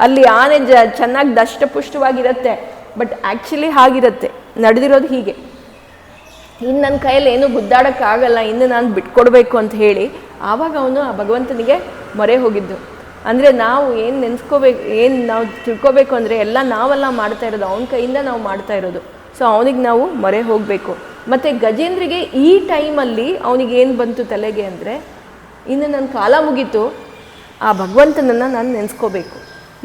ಅಲ್ಲಿ ಆನೆ ಚೆನ್ನಾಗಿ ದಷ್ಟಪುಷ್ಟವಾಗಿರುತ್ತೆ. ಬಟ್ ಆ್ಯಕ್ಚುಲಿ ಹಾಗಿರುತ್ತೆ, ನಡೆದಿರೋದು ಹೀಗೆ. ಇನ್ನು ನನ್ನ ಕೈಯಲ್ಲಿ ಏನೂ ಗುದ್ದಾಡೋಕ್ಕಾಗಲ್ಲ, ಇನ್ನು ನಾನು ಬಿಟ್ಕೊಡ್ಬೇಕು ಅಂತ ಹೇಳಿ ಆವಾಗ ಅವನು ಆ ಭಗವಂತನಿಗೆ ಮೊರೆ ಹೋಗಿದ್ದು. ಅಂದರೆ ನಾವು ಏನು ನೆನೆಸ್ಕೋಬೇಕು, ಏನು ನಾವು ತಿಳ್ಕೊಬೇಕು ಅಂದರೆ ಎಲ್ಲ ನಾವೆಲ್ಲ ಮಾಡ್ತಾ ಇರೋದು, ಅವನ ಕೈಯಿಂದ ನಾವು ಮಾಡ್ತಾ ಇರೋದು. ಸೊ ಅವನಿಗೆ ನಾವು ಮೊರೆ ಹೋಗಬೇಕು. ಮತ್ತು ಗಜೇಂದ್ರಿಗೆ ಈ ಟೈಮಲ್ಲಿ ಅವನಿಗೆ ಏನು ಬಂತು ತಲೆಗೆ ಅಂದರೆ, ಇನ್ನು ನನ್ನ ಕಾಲ ಮುಗೀತು, ಆ ಭಗವಂತನನ್ನು ನಾನು ನೆನೆಸ್ಕೋಬೇಕು.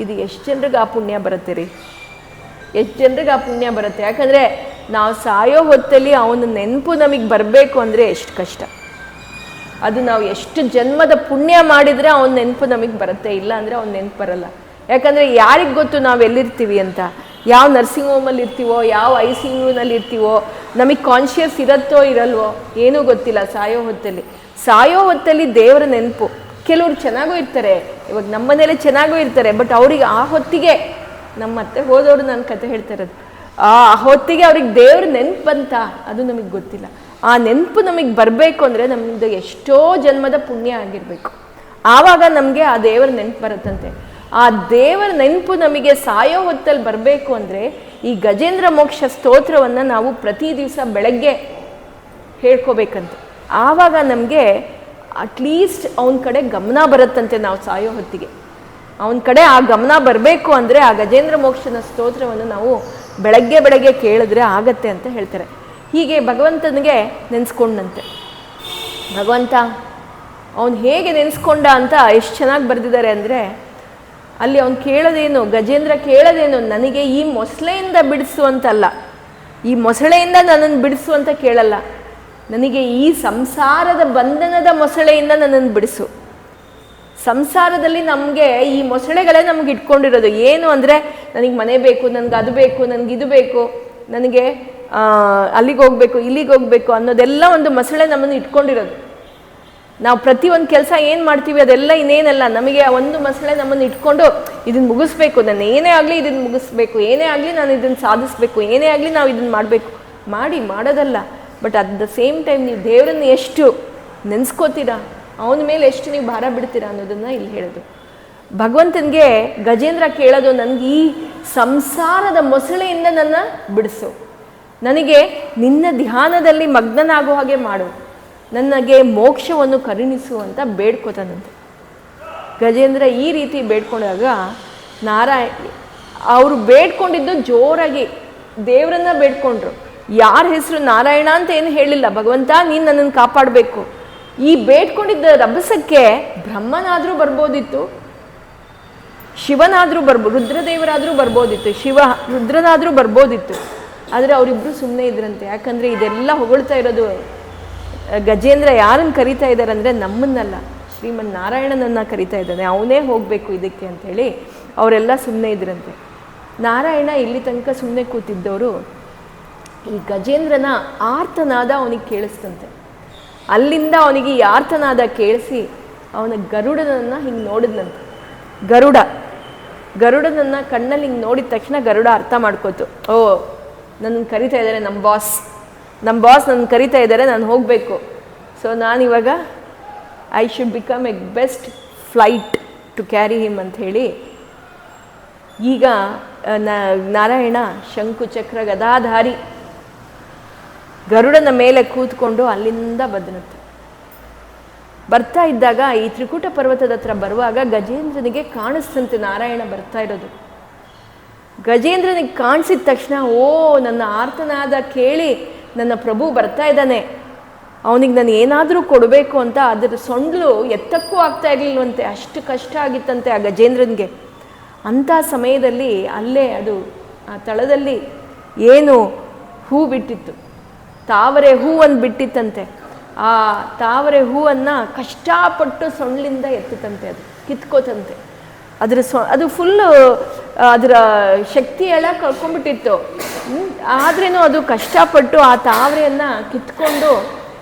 ಇದು ಎಷ್ಟು ಜನರಿಗೆ ಆ ಪುಣ್ಯ ಬರುತ್ತೆ ರೀ, ಎಷ್ಟು ಜನರಿಗೆ ಆ ಪುಣ್ಯ ಬರುತ್ತೆ. ಯಾಕಂದರೆ ನಾವು ಸಾಯೋ ಹೊತ್ತಲ್ಲಿ ಅವನ ನೆನಪು ನಮಗೆ ಬರಬೇಕು ಅಂದರೆ ಎಷ್ಟು ಕಷ್ಟ. ಅದು ನಾವು ಎಷ್ಟು ಜನ್ಮದ ಪುಣ್ಯ ಮಾಡಿದರೆ ಅವನ ನೆನಪು ನಮಗೆ ಬರುತ್ತೆ, ಇಲ್ಲ ಅಂದರೆ ಅವ್ನ ನೆನಪು ಬರಲ್ಲ. ಯಾಕಂದರೆ ಯಾರಿಗೆ ಗೊತ್ತು ನಾವು ಎಲ್ಲಿರ್ತೀವಿ ಅಂತ, ಯಾವ ನರ್ಸಿಂಗ್ ಹೋಮಲ್ಲಿ ಇರ್ತೀವೋ, ಯಾವ ICUನಲ್ಲಿ ಇರ್ತೀವೋ, ನಮಗೆ ಕಾನ್ಷಿಯಸ್ ಇರುತ್ತೋ ಇರಲ್ವೋ ಏನೂ ಗೊತ್ತಿಲ್ಲ. ಸಾಯೋ ಹೊತ್ತಲ್ಲಿ ದೇವರ ನೆನಪು. ಕೆಲವ್ರು ಚೆನ್ನಾಗೂ ಇರ್ತಾರೆ, ಇವಾಗ ನಮ್ಮ ಮನೇಲಿ ಚೆನ್ನಾಗೂ ಇರ್ತಾರೆ, ಬಟ್ ಅವ್ರಿಗೆ ಆ ಹೊತ್ತಿಗೆ, ನಮ್ಮ ಅತ್ತೆ ಹೋದವರು ನನ್ನ ಕತೆ ಹೇಳ್ತಾ ಇರೋದು, ಆ ಹೊತ್ತಿಗೆ ಅವ್ರಿಗೆ ದೇವ್ರ ನೆನಪು ಬಂತ ಅದು ನಮಗೆ ಗೊತ್ತಿಲ್ಲ. ಆ ನೆನಪು ನಮಗೆ ಬರಬೇಕು ಅಂದರೆ ನಮ್ಮದು ಎಷ್ಟೋ ಜನ್ಮದ ಪುಣ್ಯ ಆಗಿರಬೇಕು, ಆವಾಗ ನಮಗೆ ಆ ದೇವರ ನೆನಪು ಬರುತ್ತಂತೆ. ಆ ದೇವರ ನೆನಪು ನಮಗೆ ಸಾಯೋ ಹೊತ್ತಲ್ಲಿ ಬರಬೇಕು ಅಂದರೆ ಈ ಗಜೇಂದ್ರ ಮೋಕ್ಷ ಸ್ತೋತ್ರವನ್ನು ನಾವು ಪ್ರತಿ ದಿವಸ ಬೆಳಗ್ಗೆ ಹೇಳ್ಕೋಬೇಕಂತೆ. ಆವಾಗ ನಮಗೆ ಅಟ್ಲೀಸ್ಟ್ ಅವನ ಕಡೆ ಗಮನ ಬರುತ್ತಂತೆ. ನಾವು ಸಾಯೋ ಹೊತ್ತಿಗೆ ಅವನ ಕಡೆ ಆ ಗಮನ ಬರಬೇಕು ಅಂದರೆ ಆ ಗಜೇಂದ್ರ ಮೋಕ್ಷನ ಸ್ತೋತ್ರವನ್ನು ನಾವು ಬೆಳಗ್ಗೆ ಕೇಳಿದ್ರೆ ಆಗತ್ತೆ ಅಂತ ಹೇಳ್ತಾರೆ. ಹೀಗೆ ಭಗವಂತನಿಗೆ ನೆನೆಸ್ಕೊಂಡಂತೆ. ಭಗವಂತ ಅವನು ಹೇಗೆ ನೆನೆಸ್ಕೊಂಡ ಅಂತ ಎಷ್ಟು ಚೆನ್ನಾಗಿ ಬರೆದಿದ್ದಾರೆ ಅಂದರೆ, ಅಲ್ಲಿ ಅವನು ಕೇಳೋದೇನು, ಗಜೇಂದ್ರ ಕೇಳೋದೇನು, ನನಗೆ ಈ ಮೊಸಳೆಯಿಂದ ಬಿಡಿಸು ಅಂತಲ್ಲ, ಈ ಮೊಸಳೆಯಿಂದ ನನ್ನನ್ನು ಬಿಡಿಸು ಅಂತ ಕೇಳಲ್ಲ, ನನಗೆ ಈ ಸಂಸಾರದ ಬಂಧನದ ಮೊಸಳೆಯಿಂದ ನನ್ನನ್ನು ಬಿಡಿಸು. ಸಂಸಾರದಲ್ಲಿ ನಮಗೆ ಈ ಮೊಸಳೆಗಳೇ ನಮ್ಗೆ ಇಟ್ಕೊಂಡಿರೋದು. ಏನು ಅಂದರೆ, ನನಗೆ ಮನೆ ಬೇಕು, ನನಗೆ ಅದು ಬೇಕು, ನನಗಿದು ಬೇಕು, ನನಗೆ ಅಲ್ಲಿಗೆ ಹೋಗಬೇಕು, ಇಲ್ಲಿಗೆ ಹೋಗಬೇಕು ಅನ್ನೋದೆಲ್ಲ ಒಂದು ಮೊಸಳೆ ನಮ್ಮನ್ನು ಇಟ್ಕೊಂಡಿರೋದು. ನಾವು ಪ್ರತಿಯೊಂದು ಕೆಲಸ ಏನು ಮಾಡ್ತೀವಿ ಅದೆಲ್ಲ ಇನ್ನೇನಲ್ಲ, ನಮಗೆ ಒಂದು ಮೊಸಳೆ ನಮ್ಮನ್ನು ಇಟ್ಕೊಂಡು ಇದನ್ನು ಮುಗಿಸ್ಬೇಕು, ನಾನು ಏನೇ ಆಗಲಿ ಇದನ್ನು ಮುಗಿಸ್ಬೇಕು, ಏನೇ ಆಗಲಿ ನಾನು ಇದನ್ನು ಸಾಧಿಸ್ಬೇಕು, ಏನೇ ಆಗಲಿ ನಾವು ಇದನ್ನು ಮಾಡಬೇಕು ಮಾಡೋದಲ್ಲ. But at the same time ನೀವು ದೇವರನ್ನು ಎಷ್ಟು ನೆನೆಸ್ಕೋತೀರಾ, ಅವನ ಮೇಲೆ ಎಷ್ಟು ನೀವು ಭಾರ ಬಿಡ್ತೀರಾ ಅನ್ನೋದನ್ನು ಇಲ್ಲಿ ಹೇಳೋದು. ಭಗವಂತನಿಗೆ ಗಜೇಂದ್ರ ಕೇಳೋದು, ನನಗೆ ಈ ಸಂಸಾರದ ಮೊಸಳೆಯಿಂದ ನನ್ನ ಬಿಡಿಸು, ನನಗೆ ನಿನ್ನ ಧ್ಯಾನದಲ್ಲಿ ಮಗ್ನನಾಗೋ ಹಾಗೆ ಮಾಡು, ನನಗೆ ಮೋಕ್ಷವನ್ನು ಕರುಣಿಸು ಅಂತ ಬೇಡ್ಕೋತಾನಂತೆ. ಗಜೇಂದ್ರ ಈ ರೀತಿ ಬೇಡ್ಕೊಂಡಾಗ ಅವರು ಬೇಡ್ಕೊಂಡಿದ್ದು ಜೋರಾಗಿ ದೇವರನ್ನ ಬೇಡ್ಕೊಂಡ್ರು. ಯಾರ ಹೆಸರು ನಾರಾಯಣ ಅಂತ ಏನು ಹೇಳಿಲ್ಲ, ಭಗವಂತ ನೀನು ನನ್ನನ್ನು ಕಾಪಾಡಬೇಕು. ಈ ಬೇಡ್ಕೊಂಡಿದ್ದ ರಭಸಕ್ಕೆ ಬ್ರಹ್ಮನಾದರೂ ಬರ್ಬೋದಿತ್ತು, ಶಿವನಾದರೂ ರುದ್ರದೇವರಾದರೂ ಬರ್ಬೋದಿತ್ತು, ರುದ್ರನಾದರೂ ಬರ್ಬೋದಿತ್ತು. ಆದರೆ ಅವರಿಬ್ಬರು ಸುಮ್ಮನೆ ಇದ್ರಂತೆ. ಯಾಕಂದರೆ ಇದೆಲ್ಲ ಹೊಗಳ್ತಾ ಇರೋದು ಗಜೇಂದ್ರ ಯಾರನ್ನು ಕರಿತಾ ಇದ್ದಾರೆ ಅಂದರೆ ನಮ್ಮನ್ನಲ್ಲ, ಶ್ರೀಮನ್ ನಾರಾಯಣನನ್ನು ಕರಿತಾ ಇದ್ದಾನೆ, ಅವನೇ ಹೋಗಬೇಕು ಇದಕ್ಕೆ ಅಂಥೇಳಿ ಅವರೆಲ್ಲ ಸುಮ್ಮನೆ ಇದ್ರಂತೆ. ನಾರಾಯಣ ಇಲ್ಲಿ ತನಕ ಸುಮ್ಮನೆ ಕೂತಿದ್ದವರು ಈ ಗಜೇಂದ್ರನ ಆರ್ತನಾದ ಅವನಿಗೆ ಕೇಳಿಸ್ತಂತೆ. ಅಲ್ಲಿಂದ ಅವನಿಗೆ ಈ ಆರ್ತನಾದ ಕೇಳಿಸಿ ಅವನ ಗರುಡನನ್ನು ಹಿಂಗೆ ನೋಡಿದ್ನಂತೆ. ಗರುಡನನ್ನು ಕಣ್ಣಲ್ಲಿ ಹಿಂಗೆ ನೋಡಿದ ತಕ್ಷಣ ಗರುಡ ಅರ್ಥ ಮಾಡ್ಕೋತು, ಓ ನನ್ನನ್ನು ಕರಿತಾ ಇದ್ದಾರೆ, ನಮ್ಮ ಬಾಸ್ ನನ್ನ ಕರಿತಾ ಇದ್ದಾರೆ, ನಾನು ಹೋಗಬೇಕು. ಸೊ ನಾನಿವಾಗ I should become a best flight to carry him ಅಂಥೇಳಿ ಈಗ ನಾರಾಯಣ ಶಂಕು ಚಕ್ರ ಗದಾಧಾರಿ ಗರುಡನ ಮೇಲೆ ಕೂತ್ಕೊಂಡು ಅಲ್ಲಿಂದ ಬಂದನಂತೆ. ಬರ್ತಾ ಇದ್ದಾಗ ಈ ತ್ರಿಕೂಟ ಪರ್ವತದ ಹತ್ರ ಬರುವಾಗ ಗಜೇಂದ್ರನಿಗೆ ಕಾಣಿಸ್ತಂತೆ ನಾರಾಯಣ ಬರ್ತಾ ಇರೋದು. ಗಜೇಂದ್ರನಿಗೆ ಕಾಣಿಸಿದ ತಕ್ಷಣ, ಓ ನನ್ನ ಆರ್ತನಾದ ಕೇಳಿ ನನ್ನ ಪ್ರಭು ಬರ್ತಾ ಇದ್ದಾನೆ, ಅವನಿಗೆ ನಾನು ಏನಾದರೂ ಕೊಡಬೇಕು ಅಂತ ಅದರ ಸೊಂಡ್ಲು ಎತ್ತಕ್ಕೂ ಆಗ್ತಾ ಇರಲಿಲ್ವಂತೆ, ಅಷ್ಟು ಕಷ್ಟ ಆಗಿತ್ತಂತೆ ಆ ಗಜೇಂದ್ರನಿಗೆ. ಅಂಥ ಸಮಯದಲ್ಲಿ ಅಲ್ಲೇ ಅದು ಆ ತಳದಲ್ಲಿ ಏನು ಹೂ ಬಿಟ್ಟಿತ್ತು, ತಾವರೆ ಹೂವನ್ನು ಬಿಟ್ಟಿತ್ತಂತೆ. ಆ ತಾವರೆ ಹೂವನ್ನು ಕಷ್ಟಪಟ್ಟು ಸೊಂಡ್ಲಿಂದ ಎತ್ತುತ್ತಂತೆ, ಅದು ಕಿತ್ಕೋತಂತೆ. ಅದು ಫುಲ್ಲು ಅದರ ಶಕ್ತಿ ಎಲ್ಲ ಕಳ್ಕೊಂಡ್ಬಿಟ್ಟಿತ್ತು. ಆದ್ರೇನು ಅದು ಕಷ್ಟಪಟ್ಟು ಆ ತಾವರೆಯನ್ನು ಕಿತ್ಕೊಂಡು,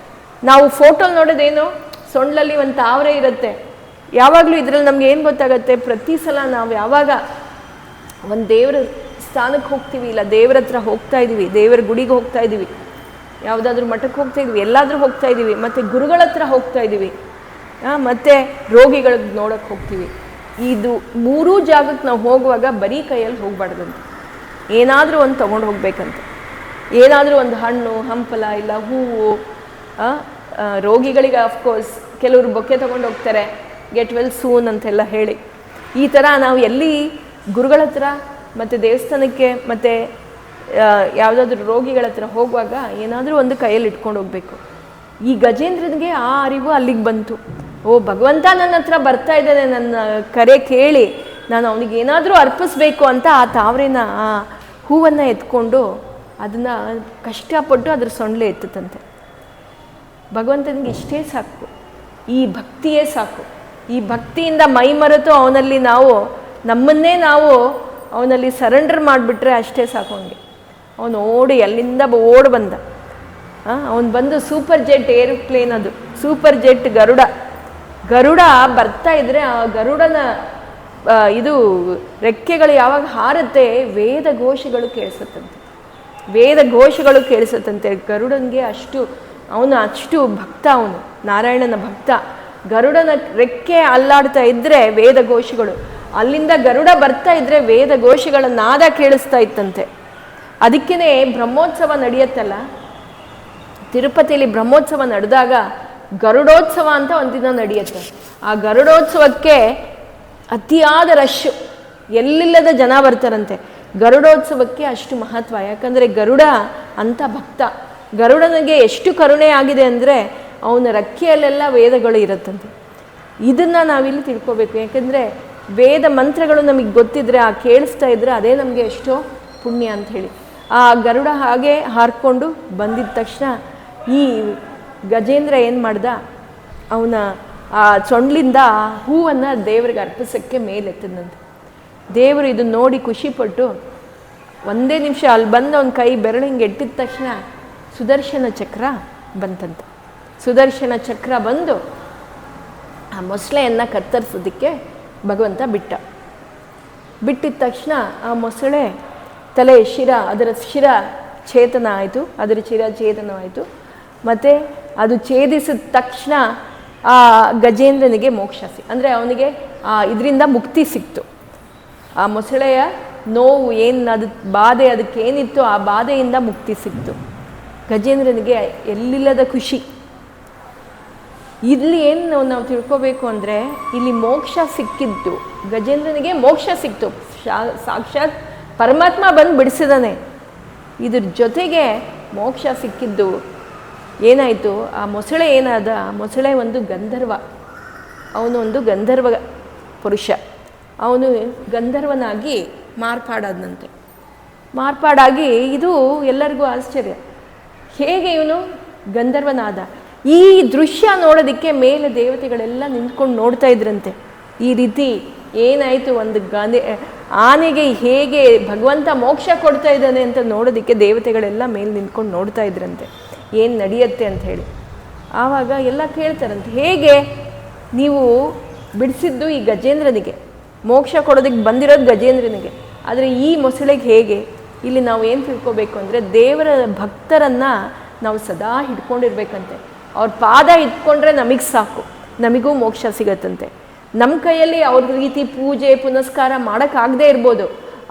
ನಾವು ಫೋಟೋಲ್ಲಿ ನೋಡೋದೇನು ಸೊಂಡ್ಲಲ್ಲಿ ಒಂದು ತಾವರೆ ಇರುತ್ತೆ. ಯಾವಾಗಲೂ ಇದರಲ್ಲಿ ನಮ್ಗೆ ಏನು ಗೊತ್ತಾಗತ್ತೆ, ಪ್ರತಿ ಸಲ ನಾವು ಯಾವಾಗ ಒಂದು ದೇವರ ಸ್ಥಾನಕ್ಕೆ ಹೋಗ್ತೀವಿ, ಇಲ್ಲ ದೇವರ ಹತ್ರ ಹೋಗ್ತಾ ಇದ್ದೀವಿ, ದೇವರ ಗುಡಿಗೆ ಹೋಗ್ತಾ ಇದ್ದೀವಿ, ಯಾವುದಾದ್ರೂ ಮಠಕ್ಕೆ ಹೋಗ್ತಾ ಇದ್ದೀವಿ, ಎಲ್ಲಾದರೂ ಹೋಗ್ತಾ ಇದ್ದೀವಿ, ಮತ್ತು ಗುರುಗಳ ಹತ್ರ ಹೋಗ್ತಾ ಇದ್ದೀವಿ, ಮತ್ತು ರೋಗಿಗಳಿಗೆ ನೋಡೋಕ್ಕೆ ಹೋಗ್ತೀವಿ, ಇದು ಮೂರೂ ಜಾಗಕ್ಕೆ ನಾವು ಹೋಗುವಾಗ ಬರೀ ಕೈಯಲ್ಲಿ ಹೋಗಬಾರ್ದಂತೆ, ಏನಾದರೂ ಒಂದು ತೊಗೊಂಡು ಹೋಗ್ಬೇಕಂತ. ಏನಾದರೂ ಒಂದು ಹಣ್ಣು ಹಂಪಲ ಇಲ್ಲ ಹೂವು. ರೋಗಿಗಳಿಗೆ ಅಫ್ಕೋರ್ಸ್ ಕೆಲವರು ಬೊಕ್ಕೆ ತೊಗೊಂಡು ಹೋಗ್ತಾರೆ, ಗೆಟ್ ವೆಲ್ ಸೂನ್ ಅಂತೆಲ್ಲ ಹೇಳಿ. ಈ ಥರ ನಾವು ಎಲ್ಲಿ ಗುರುಗಳ ಹತ್ರ ಮತ್ತು ದೇವಸ್ಥಾನಕ್ಕೆ ಮತ್ತು ಯಾವುದಾದ್ರೂ ರೋಗಿಗಳ ಹತ್ರ ಹೋಗುವಾಗ ಏನಾದರೂ ಒಂದು ಕೈಯಲ್ಲಿ ಇಟ್ಕೊಂಡು ಹೋಗಬೇಕು. ಈ ಗಜೇಂದ್ರನಿಗೆ ಆ ಅರಿವು ಅಲ್ಲಿಗೆ ಬಂತು. ಓ, ಭಗವಂತ ನನ್ನ ಹತ್ರ ಬರ್ತಾ ಇದ್ದಾನೆ, ನನ್ನ ಕರೆ ಕೇಳಿ ನಾನು ಅವನಿಗೆ ಏನಾದರೂ ಅರ್ಪಿಸ್ಬೇಕು ಅಂತ ಆ ತಾವರೆನ ಆ ಹೂವನ್ನು ಎತ್ಕೊಂಡು ಅದನ್ನು ಕಷ್ಟಪಟ್ಟು ಅದ್ರ ಸೊಂಡ್ಲೆ ಎತ್ತುತ್ತಂತೆ. ಭಗವಂತನಿಗೆ ಇಷ್ಟೇ ಸಾಕು, ಈ ಭಕ್ತಿಯೇ ಸಾಕು. ಈ ಭಕ್ತಿಯಿಂದ ಮೈ ಮರೆತು ಅವನಲ್ಲಿ ನಾವು ನಮ್ಮನ್ನೇ ನಾವು ಅವನಲ್ಲಿ ಸರೆಂಡರ್ ಮಾಡಿಬಿಟ್ರೆ ಅಷ್ಟೇ ಸಾಕು. ಅವನಿಗೆ ಅವನು ಓಡಿ ಅಲ್ಲಿಂದ ಓಡಿ ಬಂದ. ಅವನು ಬಂದು ಸೂಪರ್ ಜೆಟ್ ಏರೋಪ್ಲೇನ್, ಅದು ಸೂಪರ್ ಜೆಟ್ ಗರುಡ ಬರ್ತಾ ಇದ್ರೆ ಆ ಗರುಡನ ಇದು ರೆಕ್ಕೆಗಳು ಯಾವಾಗ ಹಾರುತ್ತೆ ವೇದ ಘೋಷಗಳು ಕೇಳಿಸುತ್ತಂತೆ. ಗರುಡನಿಗೆ ಅವನು ಅಷ್ಟು ಭಕ್ತ, ಅವನು ನಾರಾಯಣನ ಭಕ್ತ. ಗರುಡನ ರೆಕ್ಕೆ ಅಲ್ಲಾಡ್ತಾ ಇದ್ರೆ ವೇದ ಘೋಷಗಳು, ಅಲ್ಲಿಂದ ಗರುಡ ಬರ್ತಾ ಇದ್ರೆ ವೇದ ಘೋಷಗಳ ನಾದ ಕೇಳಿಸ್ತಾ ಇತ್ತಂತೆ. ಅದಕ್ಕೇ ಬ್ರಹ್ಮೋತ್ಸವ ನಡೆಯುತ್ತಲ್ಲ, ತಿರುಪತಿಯಲ್ಲಿ ಬ್ರಹ್ಮೋತ್ಸವ ನಡೆದಾಗ ಗರುಡೋತ್ಸವ ಅಂತ ಒಂದಿನ ನಡೆಯುತ್ತೆ. ಆ ಗರುಡೋತ್ಸವಕ್ಕೆ ಅತಿಯಾದ ರಶ್, ಎಲ್ಲಿಲ್ಲದ ಜನ ಬರ್ತಾರಂತೆ. ಗರುಡೋತ್ಸವಕ್ಕೆ ಅಷ್ಟು ಮಹತ್ವ, ಯಾಕಂದರೆ ಗರುಡ ಅಂತ ಭಕ್ತ. ಗರುಡನಿಗೆ ಎಷ್ಟು ಕರುಣೆ ಆಗಿದೆ ಅಂದರೆ ಅವನ ರೆಕ್ಕೆಯಲ್ಲೆಲ್ಲ ವೇದಗಳು ಇರುತ್ತಂತೆ. ಇದನ್ನು ನಾವಿಲ್ಲಿ ತಿಳ್ಕೊಬೇಕು, ಯಾಕೆಂದರೆ ವೇದ ಮಂತ್ರಗಳು ನಮಗೆ ಗೊತ್ತಿದ್ರೆ, ಆ ಕೇಳಿಸ್ತಾ ಇದ್ರೆ ಅದೇ ನಮಗೆ ಎಷ್ಟೋ ಪುಣ್ಯ ಅಂತ ಹೇಳಿ. ಆ ಗರುಡ ಹಾಗೆ ಹಾರ್ಕೊಂಡು ಬಂದಿದ್ದ ತಕ್ಷಣ ಈ ಗಜೇಂದ್ರ ಏನು ಮಾಡ್ದ, ಅವನ ಆ ಸೊಂಡ್ಲಿಂದ ಹೂವನ್ನು ದೇವರಿಗೆ ಅರ್ಪಿಸೋಕ್ಕೆ ಮೇಲೆತ್ತದಂತೆ. ದೇವರು ಇದನ್ನು ನೋಡಿ ಖುಷಿಪಟ್ಟು ಒಂದೇ ನಿಮಿಷ ಅಲ್ಲಿ ಬಂದು ಅವನ ಕೈ ಬೆರಳು ಹಿಂಗೆ ಎಟ್ಟಿದ ತಕ್ಷಣ ಸುದರ್ಶನ ಚಕ್ರ ಬಂತಂತೆ. ಸುದರ್ಶನ ಚಕ್ರ ಬಂದು ಆ ಮೊಸಳೆಯನ್ನು ಕತ್ತರಿಸೋದಕ್ಕೆ ಭಗವಂತ ಬಿಟ್ಟಿದ ತಕ್ಷಣ ಆ ಮೊಸಳೆ ತಲೆ ಅದರ ಶಿರ ಛೇದನ ಆಯಿತು, ಮತ್ತು ಅದು ಛೇದಿಸಿದ ತಕ್ಷಣ ಆ ಗಜೇಂದ್ರನಿಗೆ ಮೋಕ್ಷ ಅಂದರೆ ಅವನಿಗೆ ಇದರಿಂದ ಮುಕ್ತಿ ಸಿಕ್ತು. ಆ ಮೊಸಳೆಯ ನೋವು ಏನು, ಅದು ಬಾಧೆ ಅದಕ್ಕೇನಿತ್ತು ಆ ಬಾಧೆಯಿಂದ ಮುಕ್ತಿ ಸಿಕ್ತು. ಗಜೇಂದ್ರನಿಗೆ ಎಲ್ಲಿಲ್ಲದ ಖುಷಿ. ಇಲ್ಲಿ ಏನು ನಾವು ತಿಳ್ಕೋಬೇಕು ಅಂದರೆ, ಇಲ್ಲಿ ಮೋಕ್ಷ ಸಿಕ್ಕಿದ್ದು ಗಜೇಂದ್ರನಿಗೆ, ಮೋಕ್ಷ ಸಿಕ್ತು, ಸಾಕ್ಷಾತ್ ಪರಮಾತ್ಮ ಬಂದು ಬಿಡಿಸಿದಾನೆ. ಇದ್ರ ಜೊತೆಗೆ ಮೋಕ್ಷ ಸಿಕ್ಕಿದ್ದು ಏನಾಯಿತು, ಆ ಮೊಸಳೆ ಏನಾದ, ಆ ಮೊಸಳೆ ಒಂದು ಗಂಧರ್ವ, ಅವನು ಒಂದು ಗಂಧರ್ವ ಪುರುಷ. ಅವನು ಗಂಧರ್ವನಾಗಿ ಮಾರ್ಪಾಡಾಗಿ ಇದು ಎಲ್ಲರಿಗೂ ಆಶ್ಚರ್ಯ, ಹೇಗೆ ಇವನು ಗಂಧರ್ವನಾದ. ಈ ದೃಶ್ಯ ನೋಡೋದಕ್ಕೆ ಮೇಲೆ ದೇವತೆಗಳೆಲ್ಲ ನಿಂತ್ಕೊಂಡು ನೋಡ್ತಾ ಇದ್ರಂತೆ. ಈ ರೀತಿ ಏನಾಯಿತು, ಒಂದು ಆನೆಗೆ ಹೇಗೆ ಭಗವಂತ ಮೋಕ್ಷ ಕೊಡ್ತಾ ಇದ್ದಾನೆ ಅಂತ ನೋಡೋದಕ್ಕೆ ದೇವತೆಗಳೆಲ್ಲ ಮೇಲೆ ನಿಂತ್ಕೊಂಡು ನೋಡ್ತಾ ಇದ್ರಂತೆ, ಏನು ನಡೆಯುತ್ತೆ ಅಂತ ಹೇಳಿ. ಆವಾಗ ಎಲ್ಲ ಕೇಳ್ತಾರಂತೆ, ಹೇಗೆ ನೀವು ಬಿಡಿಸಿದ್ದು ಈ ಗಜೇಂದ್ರನಿಗೆ, ಮೋಕ್ಷ ಕೊಡೋದಕ್ಕೆ ಬಂದಿರೋದು ಗಜೇಂದ್ರನಿಗೆ, ಆದರೆ ಈ ಮೊಸಳೆಗೆ ಹೇಗೆ? ಇಲ್ಲಿ ನಾವು ಏನು ತಿಳ್ಕೊಬೇಕು ಅಂದರೆ, ದೇವರ ಭಕ್ತರನ್ನು ನಾವು ಸದಾ ಹಿಡ್ಕೊಂಡಿರ್ಬೇಕಂತೆ. ಅವ್ರ ಪಾದ ಇಟ್ಕೊಂಡ್ರೆ ನಮಗೆ ಸಾಕು, ನಮಗೂ ಮೋಕ್ಷ ಸಿಗತ್ತಂತೆ. ನಮ್ಮ ಕೈಯಲ್ಲಿ ಅವ್ರ ರೀತಿ ಪೂಜೆ ಪುನಸ್ಕಾರ ಮಾಡೋಕ್ಕಾಗದೇ ಇರ್ಬೋದು,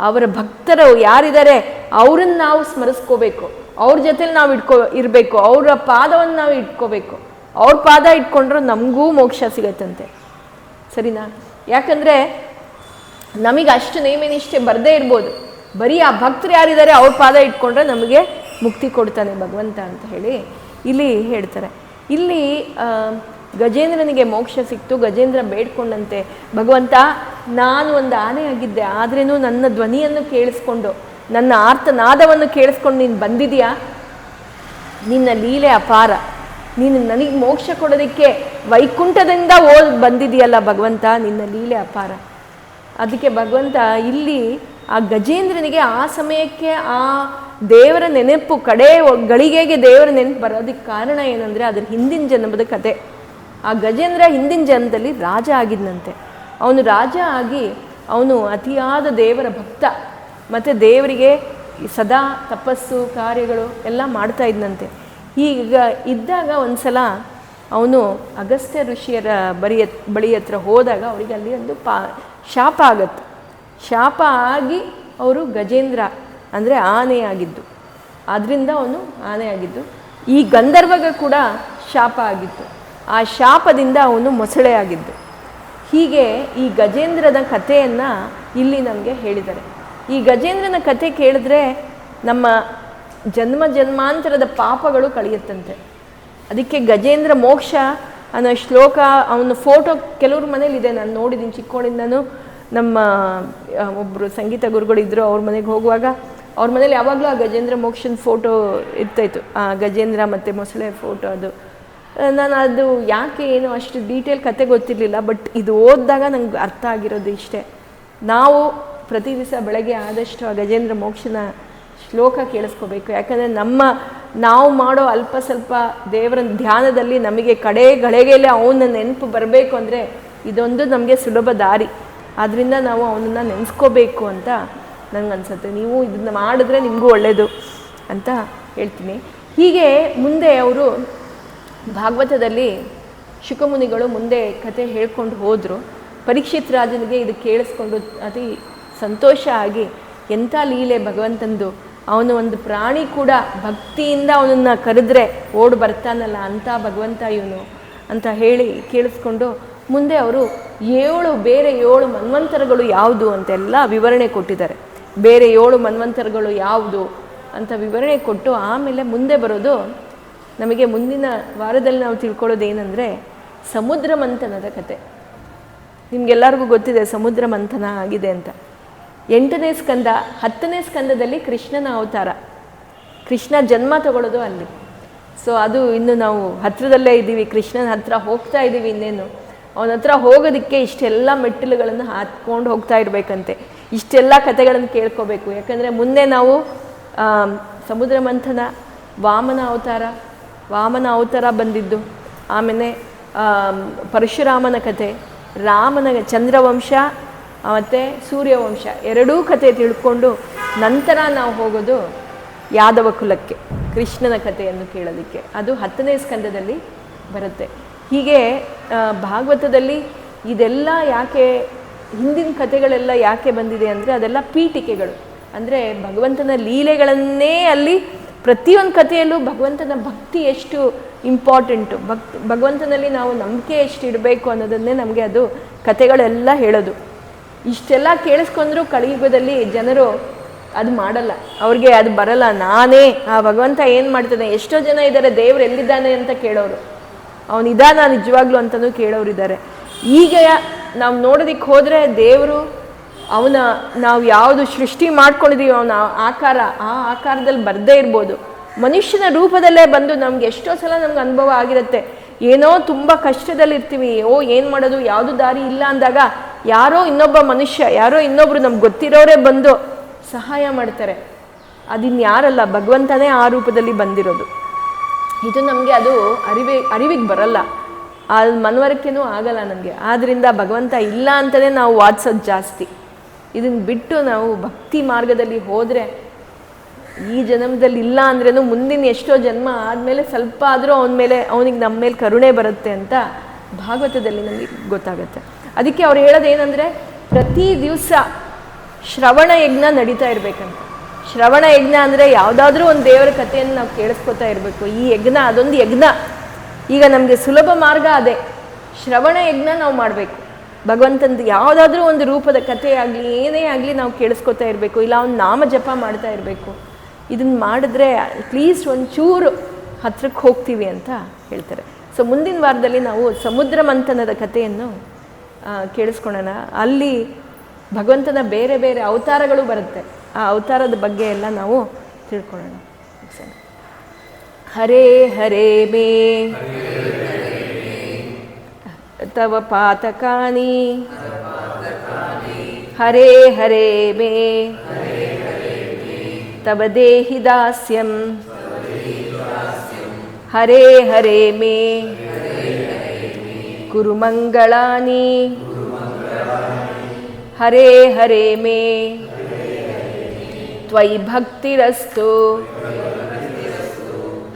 ಅವರ ಭಕ್ತರು ಯಾರಿದ್ದಾರೆ ಅವ್ರನ್ನ ನಾವು ಸ್ಮರಿಸ್ಕೋಬೇಕು, ಅವ್ರ ಜೊತೆಲಿ ನಾವು ಇರಬೇಕು, ಅವರ ಪಾದವನ್ನು ನಾವು ಇಟ್ಕೋಬೇಕು. ಅವ್ರ ಪಾದ ಇಟ್ಕೊಂಡ್ರೆ ನಮಗೂ ಮೋಕ್ಷ ಸಿಗತ್ತಂತೆ. ಸರಿನಾ? ಯಾಕಂದರೆ ನಮಗೆ ಅಷ್ಟು ನೇಮನಿಷ್ಠೆ ಬರದೇ ಇರ್ಬೋದು, ಬರೀ ಆ ಭಕ್ತರು ಯಾರಿದ್ದಾರೆ ಅವ್ರ ಪಾದ ಇಟ್ಕೊಂಡ್ರೆ ನಮಗೆ ಮುಕ್ತಿ ಕೊಡ್ತಾನೆ ಭಗವಂತ ಅಂತ ಹೇಳಿ ಇಲ್ಲಿ ಹೇಳ್ತಾರೆ. ಇಲ್ಲಿ ಗಜೇಂದ್ರನಿಗೆ ಮೋಕ್ಷ ಸಿಕ್ತು, ಗಜೇಂದ್ರ ಬೇಡ್ಕೊಂಡಂತೆ, ಭಗವಂತ ನಾನು ಒಂದು ಆನೆ ಆಗಿದ್ದೆ, ಆದ್ರೇನು ನನ್ನ ಧ್ವನಿಯನ್ನು ಕೇಳಿಸ್ಕೊಂಡು ನನ್ನ ಆರ್ತನಾದವನ್ನು ಕೇಳಿಸ್ಕೊಂಡು ನೀನು ಬಂದಿದೆಯಾ, ನಿನ್ನ ಲೀಲೆ ಅಪಾರ, ನೀನು ನನಗೆ ಮೋಕ್ಷ ಕೊಡೋದಕ್ಕೆ ವೈಕುಂಠದಿಂದ ಬಂದಿದೆಯಲ್ಲ ಭಗವಂತ, ನಿನ್ನ ಲೀಲೆ ಅಪಾರ. ಅದಕ್ಕೆ ಭಗವಂತ ಇಲ್ಲಿ ಆ ಗಜೇಂದ್ರನಿಗೆ ಆ ಸಮಯಕ್ಕೆ ಆ ದೇವರ ನೆನಪು, ಗಳಿಗೆಗೆ ದೇವರ ನೆನಪು ಬರೋದಕ್ಕೆ ಕಾರಣ ಏನಂದರೆ ಅದ್ರ ಹಿಂದಿನ ಜನ್ಮದ ಕತೆ. ಆ ಗಜೇಂದ್ರ ಹಿಂದಿನ ಜನ್ಮದಲ್ಲಿ ರಾಜ ಆಗಿದ್ದಂತೆ. ಅವನು ರಾಜ ಆಗಿ ಅವನು ಅತಿಯಾದ ದೇವರ ಭಕ್ತ, ಮತ್ತು ದೇವರಿಗೆ ಸದಾ ತಪಸ್ಸು ಕಾರ್ಯಗಳು ಎಲ್ಲ ಮಾಡ್ತಾ ಇದ್ದಂತೆ. ಈಗ ಇದ್ದಾಗ ಒಂದು ಸಲ ಅವನು ಅಗಸ್ತ್ಯ ಋಷಿಯರ ಬಳಿ ಹತ್ರ ಹೋದಾಗ ಅವರಿಗೆ ಅಲ್ಲಿ ಒಂದು ಶಾಪ ಆಗತ್ತೆ. ಶಾಪ ಆಗಿ ಅವರು ಗಜೇಂದ್ರ ಅಂದರೆ ಆನೆಯಾಗಿದ್ದು, ಆದ್ದರಿಂದ ಅವನು ಆನೆಯಾಗಿದ್ದು. ಈ ಗಂಧರ್ವಗ ಕೂಡ ಶಾಪ ಆಗಿತ್ತು, ಆ ಶಾಪದಿಂದ ಅವನು ಮೊಸಳೆ ಆಗಿದ್ದು. ಹೀಗೆ ಈ ಗಜೇಂದ್ರನ ಕಥೆಯನ್ನು ಇಲ್ಲಿ ನಮಗೆ ಹೇಳಿದ್ದಾರೆ. ಈ ಗಜೇಂದ್ರನ ಕಥೆ ಕೇಳಿದ್ರೆ ನಮ್ಮ ಜನ್ಮಾಂತರದ ಪಾಪಗಳು ಕಳೆಯುತ್ತಂತೆ. ಅದಕ್ಕೆ ಗಜೇಂದ್ರ ಮೋಕ್ಷ ಅನ್ನೋ ಶ್ಲೋಕ, ಅವನ ಫೋಟೋ ಕೆಲವ್ರ ಮನೇಲಿದೆ, ನಾನು ನೋಡಿದ್ದೀನಿ ಚಿಕ್ಕೋಳಿಂದನೂ. ನಮ್ಮ ಒಬ್ಬರು ಸಂಗೀತ ಗುರುಗಳಿದ್ದರು, ಅವ್ರ ಮನೆಗೆ ಹೋಗುವಾಗ ಅವ್ರ ಮನೇಲಿ ಯಾವಾಗಲೂ ಆ ಗಜೇಂದ್ರ ಮೋಕ್ಷನ ಫೋಟೋ ಇರ್ತಾಯಿತ್ತು, ಆ ಗಜೇಂದ್ರ ಮತ್ತು ಮೊಸಳೆ ಫೋಟೋ. ನಾನು ಅದು ಯಾಕೆ ಏನು ಅಷ್ಟು ಡೀಟೇಲ್ ಕತೆ ಗೊತ್ತಿರಲಿಲ್ಲ, ಬಟ್ ಇದು ಓದಿದಾಗ ನಂಗೆ ಅರ್ಥ ಆಗಿರೋದು ಇಷ್ಟೇ. ನಾವು ಪ್ರತಿ ದಿವಸ ಬೆಳಗ್ಗೆ ಆದಷ್ಟು ಆ ಗಜೇಂದ್ರ ಮೋಕ್ಷನ ಶ್ಲೋಕ ಕೇಳಿಸ್ಕೋಬೇಕು. ಯಾಕಂದರೆ ನಾವು ಮಾಡೋ ಅಲ್ಪ ಸ್ವಲ್ಪ ದೇವರ ಧ್ಯಾನದಲ್ಲಿ ನಮಗೆ ಗಳಿಗೆಯಲ್ಲಿ ಅವನ ನೆನಪು ಬರಬೇಕು ಅಂದರೆ ಇದೊಂದು ನಮಗೆ ಸುಲಭ ದಾರಿ. ಆದ್ದರಿಂದ ನಾವು ಅವನನ್ನು ನೆನೆಸ್ಕೋಬೇಕು ಅಂತ ನಂಗೆ ಅನಿಸುತ್ತೆ. ನೀವು ಇದನ್ನು ಮಾಡಿದ್ರೆ ನಿಮಗೂ ಒಳ್ಳೆಯದು ಅಂತ ಹೇಳ್ತೀನಿ. ಹೀಗೆ ಮುಂದೆ ಅವರು ಭಾಗವತದಲ್ಲಿ ಶುಕಮುನಿಗಳು ಮುಂದೆ ಕತೆ ಹೇಳ್ಕೊಂಡು ಹೋದರು. ಪರೀಕ್ಷಿತ್ ರಾಜನಿಗೆ ಇದು ಕೇಳಿಸ್ಕೊಂಡು ಅತಿ ಸಂತೋಷ ಆಗಿ, ಎಂಥ ಲೀಲೆ ಭಗವಂತಂದು, ಅವನು ಒಂದು ಪ್ರಾಣಿ ಕೂಡ ಭಕ್ತಿಯಿಂದ ಅವನನ್ನು ಕರೆದ್ರೆ ಓಡಿ ಬರ್ತಾನಲ್ಲ ಅಂಥ ಭಗವಂತ ಇವನು ಅಂತ ಹೇಳಿ ಕೇಳಿಸ್ಕೊಂಡು ಮುಂದೆ ಅವರು ಬೇರೆ ಏಳು ಮನ್ವಂತರಗಳು ಯಾವುದು ಅಂತೆಲ್ಲ ವಿವರಣೆ ಕೊಟ್ಟಿದ್ದಾರೆ. ಬೇರೆ 7 ಮನ್ವಂತರಗಳು ಯಾವುದು ಅಂತ ವಿವರಣೆ ಕೊಟ್ಟು ಆಮೇಲೆ ಮುಂದೆ ಬರೋದು ನಮಗೆ ಮುಂದಿನ ವಾರದಲ್ಲಿ ನಾವು ತಿಳ್ಕೊಳ್ಳೋದು ಏನಂದರೆ ಸಮುದ್ರ ಮಂಥನದ ಕತೆ. ನಿಮಗೆಲ್ಲರಿಗೂ ಗೊತ್ತಿದೆ ಸಮುದ್ರ ಮಂಥನ ಆಗಿದೆ ಅಂತ. 8ನೇ ಸ್ಕಂದ 10ನೇ ಸ್ಕಂದದಲ್ಲಿ ಕೃಷ್ಣನ ಅವತಾರ, ಕೃಷ್ಣ ಜನ್ಮ ತಗೊಳ್ಳೋದು ಅಲ್ಲಿ. ಸೊ ಅದು ಇನ್ನು ನಾವು ಹತ್ತಿರದಲ್ಲೇ ಇದ್ದೀವಿ, ಕೃಷ್ಣನ ಹತ್ರ ಹೋಗ್ತಾ ಇದ್ದೀವಿ. ಇನ್ನೇನು ಅವನ ಹತ್ರ ಹೋಗೋದಕ್ಕೆ ಇಷ್ಟೆಲ್ಲ ಮೆಟ್ಟಿಲುಗಳನ್ನು ಹತ್ಕೊಂಡು ಹೋಗ್ತಾ ಇರಬೇಕಂತೆ. ಇಷ್ಟೆಲ್ಲ ಕಥೆಗಳನ್ನು ಕೇಳ್ಕೋಬೇಕು. ಯಾಕಂದರೆ ಮುಂದೆ ನಾವು ಸಮುದ್ರ ಮಂಥನ, ವಾಮನ ಅವತಾರ ಬಂದಿದ್ದು, ಆಮೇಲೆ ಪರಶುರಾಮನ ಕಥೆ, ರಾಮನ ಚಂದ್ರವಂಶ ಮತ್ತು ಸೂರ್ಯವಂಶ ಎರಡೂ ಕಥೆ ತಿಳ್ಕೊಂಡು ನಂತರ ನಾವು ಹೋಗೋದು ಯಾದವ ಕುಲಕ್ಕೆ, ಕೃಷ್ಣನ ಕಥೆಯನ್ನು ಕೇಳೋದಕ್ಕೆ. ಅದು 10ನೇ ಸ್ಕಂದದಲ್ಲಿ ಬರುತ್ತೆ. ಹೀಗೆ ಭಾಗವತದಲ್ಲಿ ಇದೆಲ್ಲ ಯಾಕೆ, ಹಿಂದಿನ ಕಥೆಗಳೆಲ್ಲ ಯಾಕೆ ಬಂದಿದೆ ಅಂದರೆ ಅದೆಲ್ಲ ಪೀಠಿಕೆಗಳು. ಅಂದರೆ ಭಗವಂತನ ಲೀಲೆಗಳನ್ನೇ ಅಲ್ಲಿ ಪ್ರತಿಯೊಂದು ಕಥೆಯಲ್ಲೂ ಭಗವಂತನ ಭಕ್ತಿ ಎಷ್ಟು ಇಂಪಾರ್ಟೆಂಟು, ಭಗವಂತನಲ್ಲಿ ನಾವು ನಂಬಿಕೆ ಎಷ್ಟು ಇಡಬೇಕು ಅನ್ನೋದನ್ನೇ ನಮಗೆ ಅದು ಕಥೆಗಳೆಲ್ಲ ಹೇಳೋದು. ಇಷ್ಟೆಲ್ಲ ಕೇಳಿಸ್ಕೊಂಡ್ರೂ ಕಲಿಯುಗದಲ್ಲಿ ಜನರು ಅದು ಮಾಡಲ್ಲ, ಅವ್ರಿಗೆ ಅದು ಬರಲ್ಲ. ನಾನೇ ಆ ಭಗವಂತ ಏನು ಮಾಡ್ತಾನೆ, ಎಷ್ಟೋ ಜನ ಇದ್ದಾರೆ ದೇವ್ರು ಎಲ್ಲಿದ್ದಾನೆ ಅಂತ ಕೇಳೋರು, ಅವನಿದಾನ ನಿಜವಾಗ್ಲೂ ಅಂತಲೂ ಕೇಳೋರಿದ್ದಾರೆ. ಈಗ ನಾವು ನೋಡೋದಕ್ಕೆ ಹೋದರೆ ದೇವರು ನಾವು ಯಾವುದು ಸೃಷ್ಟಿ ಮಾಡ್ಕೊಂಡಿದ್ದೀವಿ ಅವನ ಆಕಾರ, ಆ ಆಕಾರದಲ್ಲಿ ಬರದೇ ಇರ್ಬೋದು, ಮನುಷ್ಯನ ರೂಪದಲ್ಲೇ ಬಂದು ನಮ್ಗೆ ಎಷ್ಟೋ ಸಲ ನಮ್ಗೆ ಅನುಭವ ಆಗಿರುತ್ತೆ. ಏನೋ ತುಂಬ ಕಷ್ಟದಲ್ಲಿರ್ತೀವಿ, ಏನು ಮಾಡೋದು, ಯಾವುದು ದಾರಿ ಇಲ್ಲ ಅಂದಾಗ ಯಾರೋ ಇನ್ನೊಬ್ಬ ಮನುಷ್ಯ, ಯಾರೋ ಇನ್ನೊಬ್ರು ನಮ್ಗೆ ಗೊತ್ತಿರೋರೇ ಬಂದು ಸಹಾಯ ಮಾಡ್ತಾರೆ. ಅದಿನ್ಯಾರಲ್ಲ, ಭಗವಂತನೇ ಆ ರೂಪದಲ್ಲಿ ಬಂದಿರೋದು. ಇದು ನಮಗೆ ಅದು ಅರಿವಿಗೆ ಬರಲ್ಲ, ಅದು ಮನವರಿಕೆನೂ ಆಗಲ್ಲ ನಮಗೆ. ಆದ್ದರಿಂದ ಭಗವಂತ ಇಲ್ಲ ಅಂತಲೇ ನಾವು ವಾದಿಸೋದು ಜಾಸ್ತಿ. ಇದನ್ನು ಬಿಟ್ಟು ನಾವು ಭಕ್ತಿ ಮಾರ್ಗದಲ್ಲಿ ಹೋದರೆ ಈ ಜನ್ಮದಲ್ಲಿ ಇಲ್ಲ ಅಂದ್ರೂ ಮುಂದಿನ ಎಷ್ಟೋ ಜನ್ಮ ಆದಮೇಲೆ ಸ್ವಲ್ಪ ಆದರೂ ಅವನಿಗೆ ನಮ್ಮ ಮೇಲೆ ಕರುಣೆ ಬರುತ್ತೆ ಅಂತ ಭಾಗವತದಲ್ಲಿ ನಮಗೆ ಗೊತ್ತಾಗುತ್ತೆ. ಅದಕ್ಕೆ ಅವ್ರು ಹೇಳೋದೇನೆಂದರೆ ಪ್ರತಿ ದಿವಸ ಶ್ರವಣ ಯಜ್ಞ ನಡೀತಾ ಇರಬೇಕಂತ. ಶ್ರವಣ ಯಜ್ಞ ಅಂದರೆ ಯಾವುದಾದ್ರೂ ಒಂದು ದೇವರ ಕಥೆಯನ್ನು ನಾವು ಕೇಳಿಸ್ಕೊತಾ ಇರಬೇಕು. ಈ ಯಜ್ಞ ಅದೊಂದು ಯಜ್ಞ. ಈಗ ನಮಗೆ ಸುಲಭ ಮಾರ್ಗ ಅದೇ, ಶ್ರವಣ ಯಜ್ಞ ನಾವು ಮಾಡಬೇಕು. ಭಗವಂತಂದು ಯಾವುದಾದ್ರೂ ಒಂದು ರೂಪದ ಕಥೆ ಆಗಲಿ ಏನೇ ಆಗಲಿ ನಾವು ಕೇಳಿಸ್ಕೊತಾ ಇರಬೇಕು, ಇಲ್ಲ ಅವ್ನು ನಾಮ ಜಪ ಮಾಡ್ತಾ ಇರಬೇಕು. ಇದನ್ನು ಮಾಡಿದ್ರೆ ಅಟ್ಲೀಸ್ಟ್ ಒಂಚೂರು ಹತ್ರಕ್ಕೆ ಹೋಗ್ತೀವಿ ಅಂತ ಹೇಳ್ತಾರೆ. ಸೊ ಮುಂದಿನ ವಾರದಲ್ಲಿ ನಾವು ಸಮುದ್ರ ಮಂಥನದ ಕಥೆಯನ್ನು ಕೇಳಿಸ್ಕೊಳ್ಳೋಣ. ಅಲ್ಲಿ ಭಗವಂತನ ಬೇರೆ ಬೇರೆ ಅವತಾರಗಳು ಬರುತ್ತೆ. ಆ ಅವತಾರದ ಬಗ್ಗೆ ಎಲ್ಲ ನಾವು ತಿಳ್ಕೊಳ್ಳೋಣ. ಹರೇ ಹರೇ ಮೇ ತವ ಪಾತಕಾನಿ ಹರೇ ಹರೇ ಮೇ ತವ ದೇಹಿ ದಾಸ್ಯಂ ಹರೇ ಹರೇ ಮೇ ಕುರು ಮಂಗಳಾನಿ ಹರೇ ಹರೇ ಮೇ ತ್ವಯಿ ಭಕ್ತಿರಸ್ತು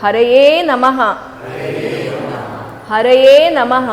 ಹರಯೇ ನಮಃ ಹರಯೇ ನಮಃ.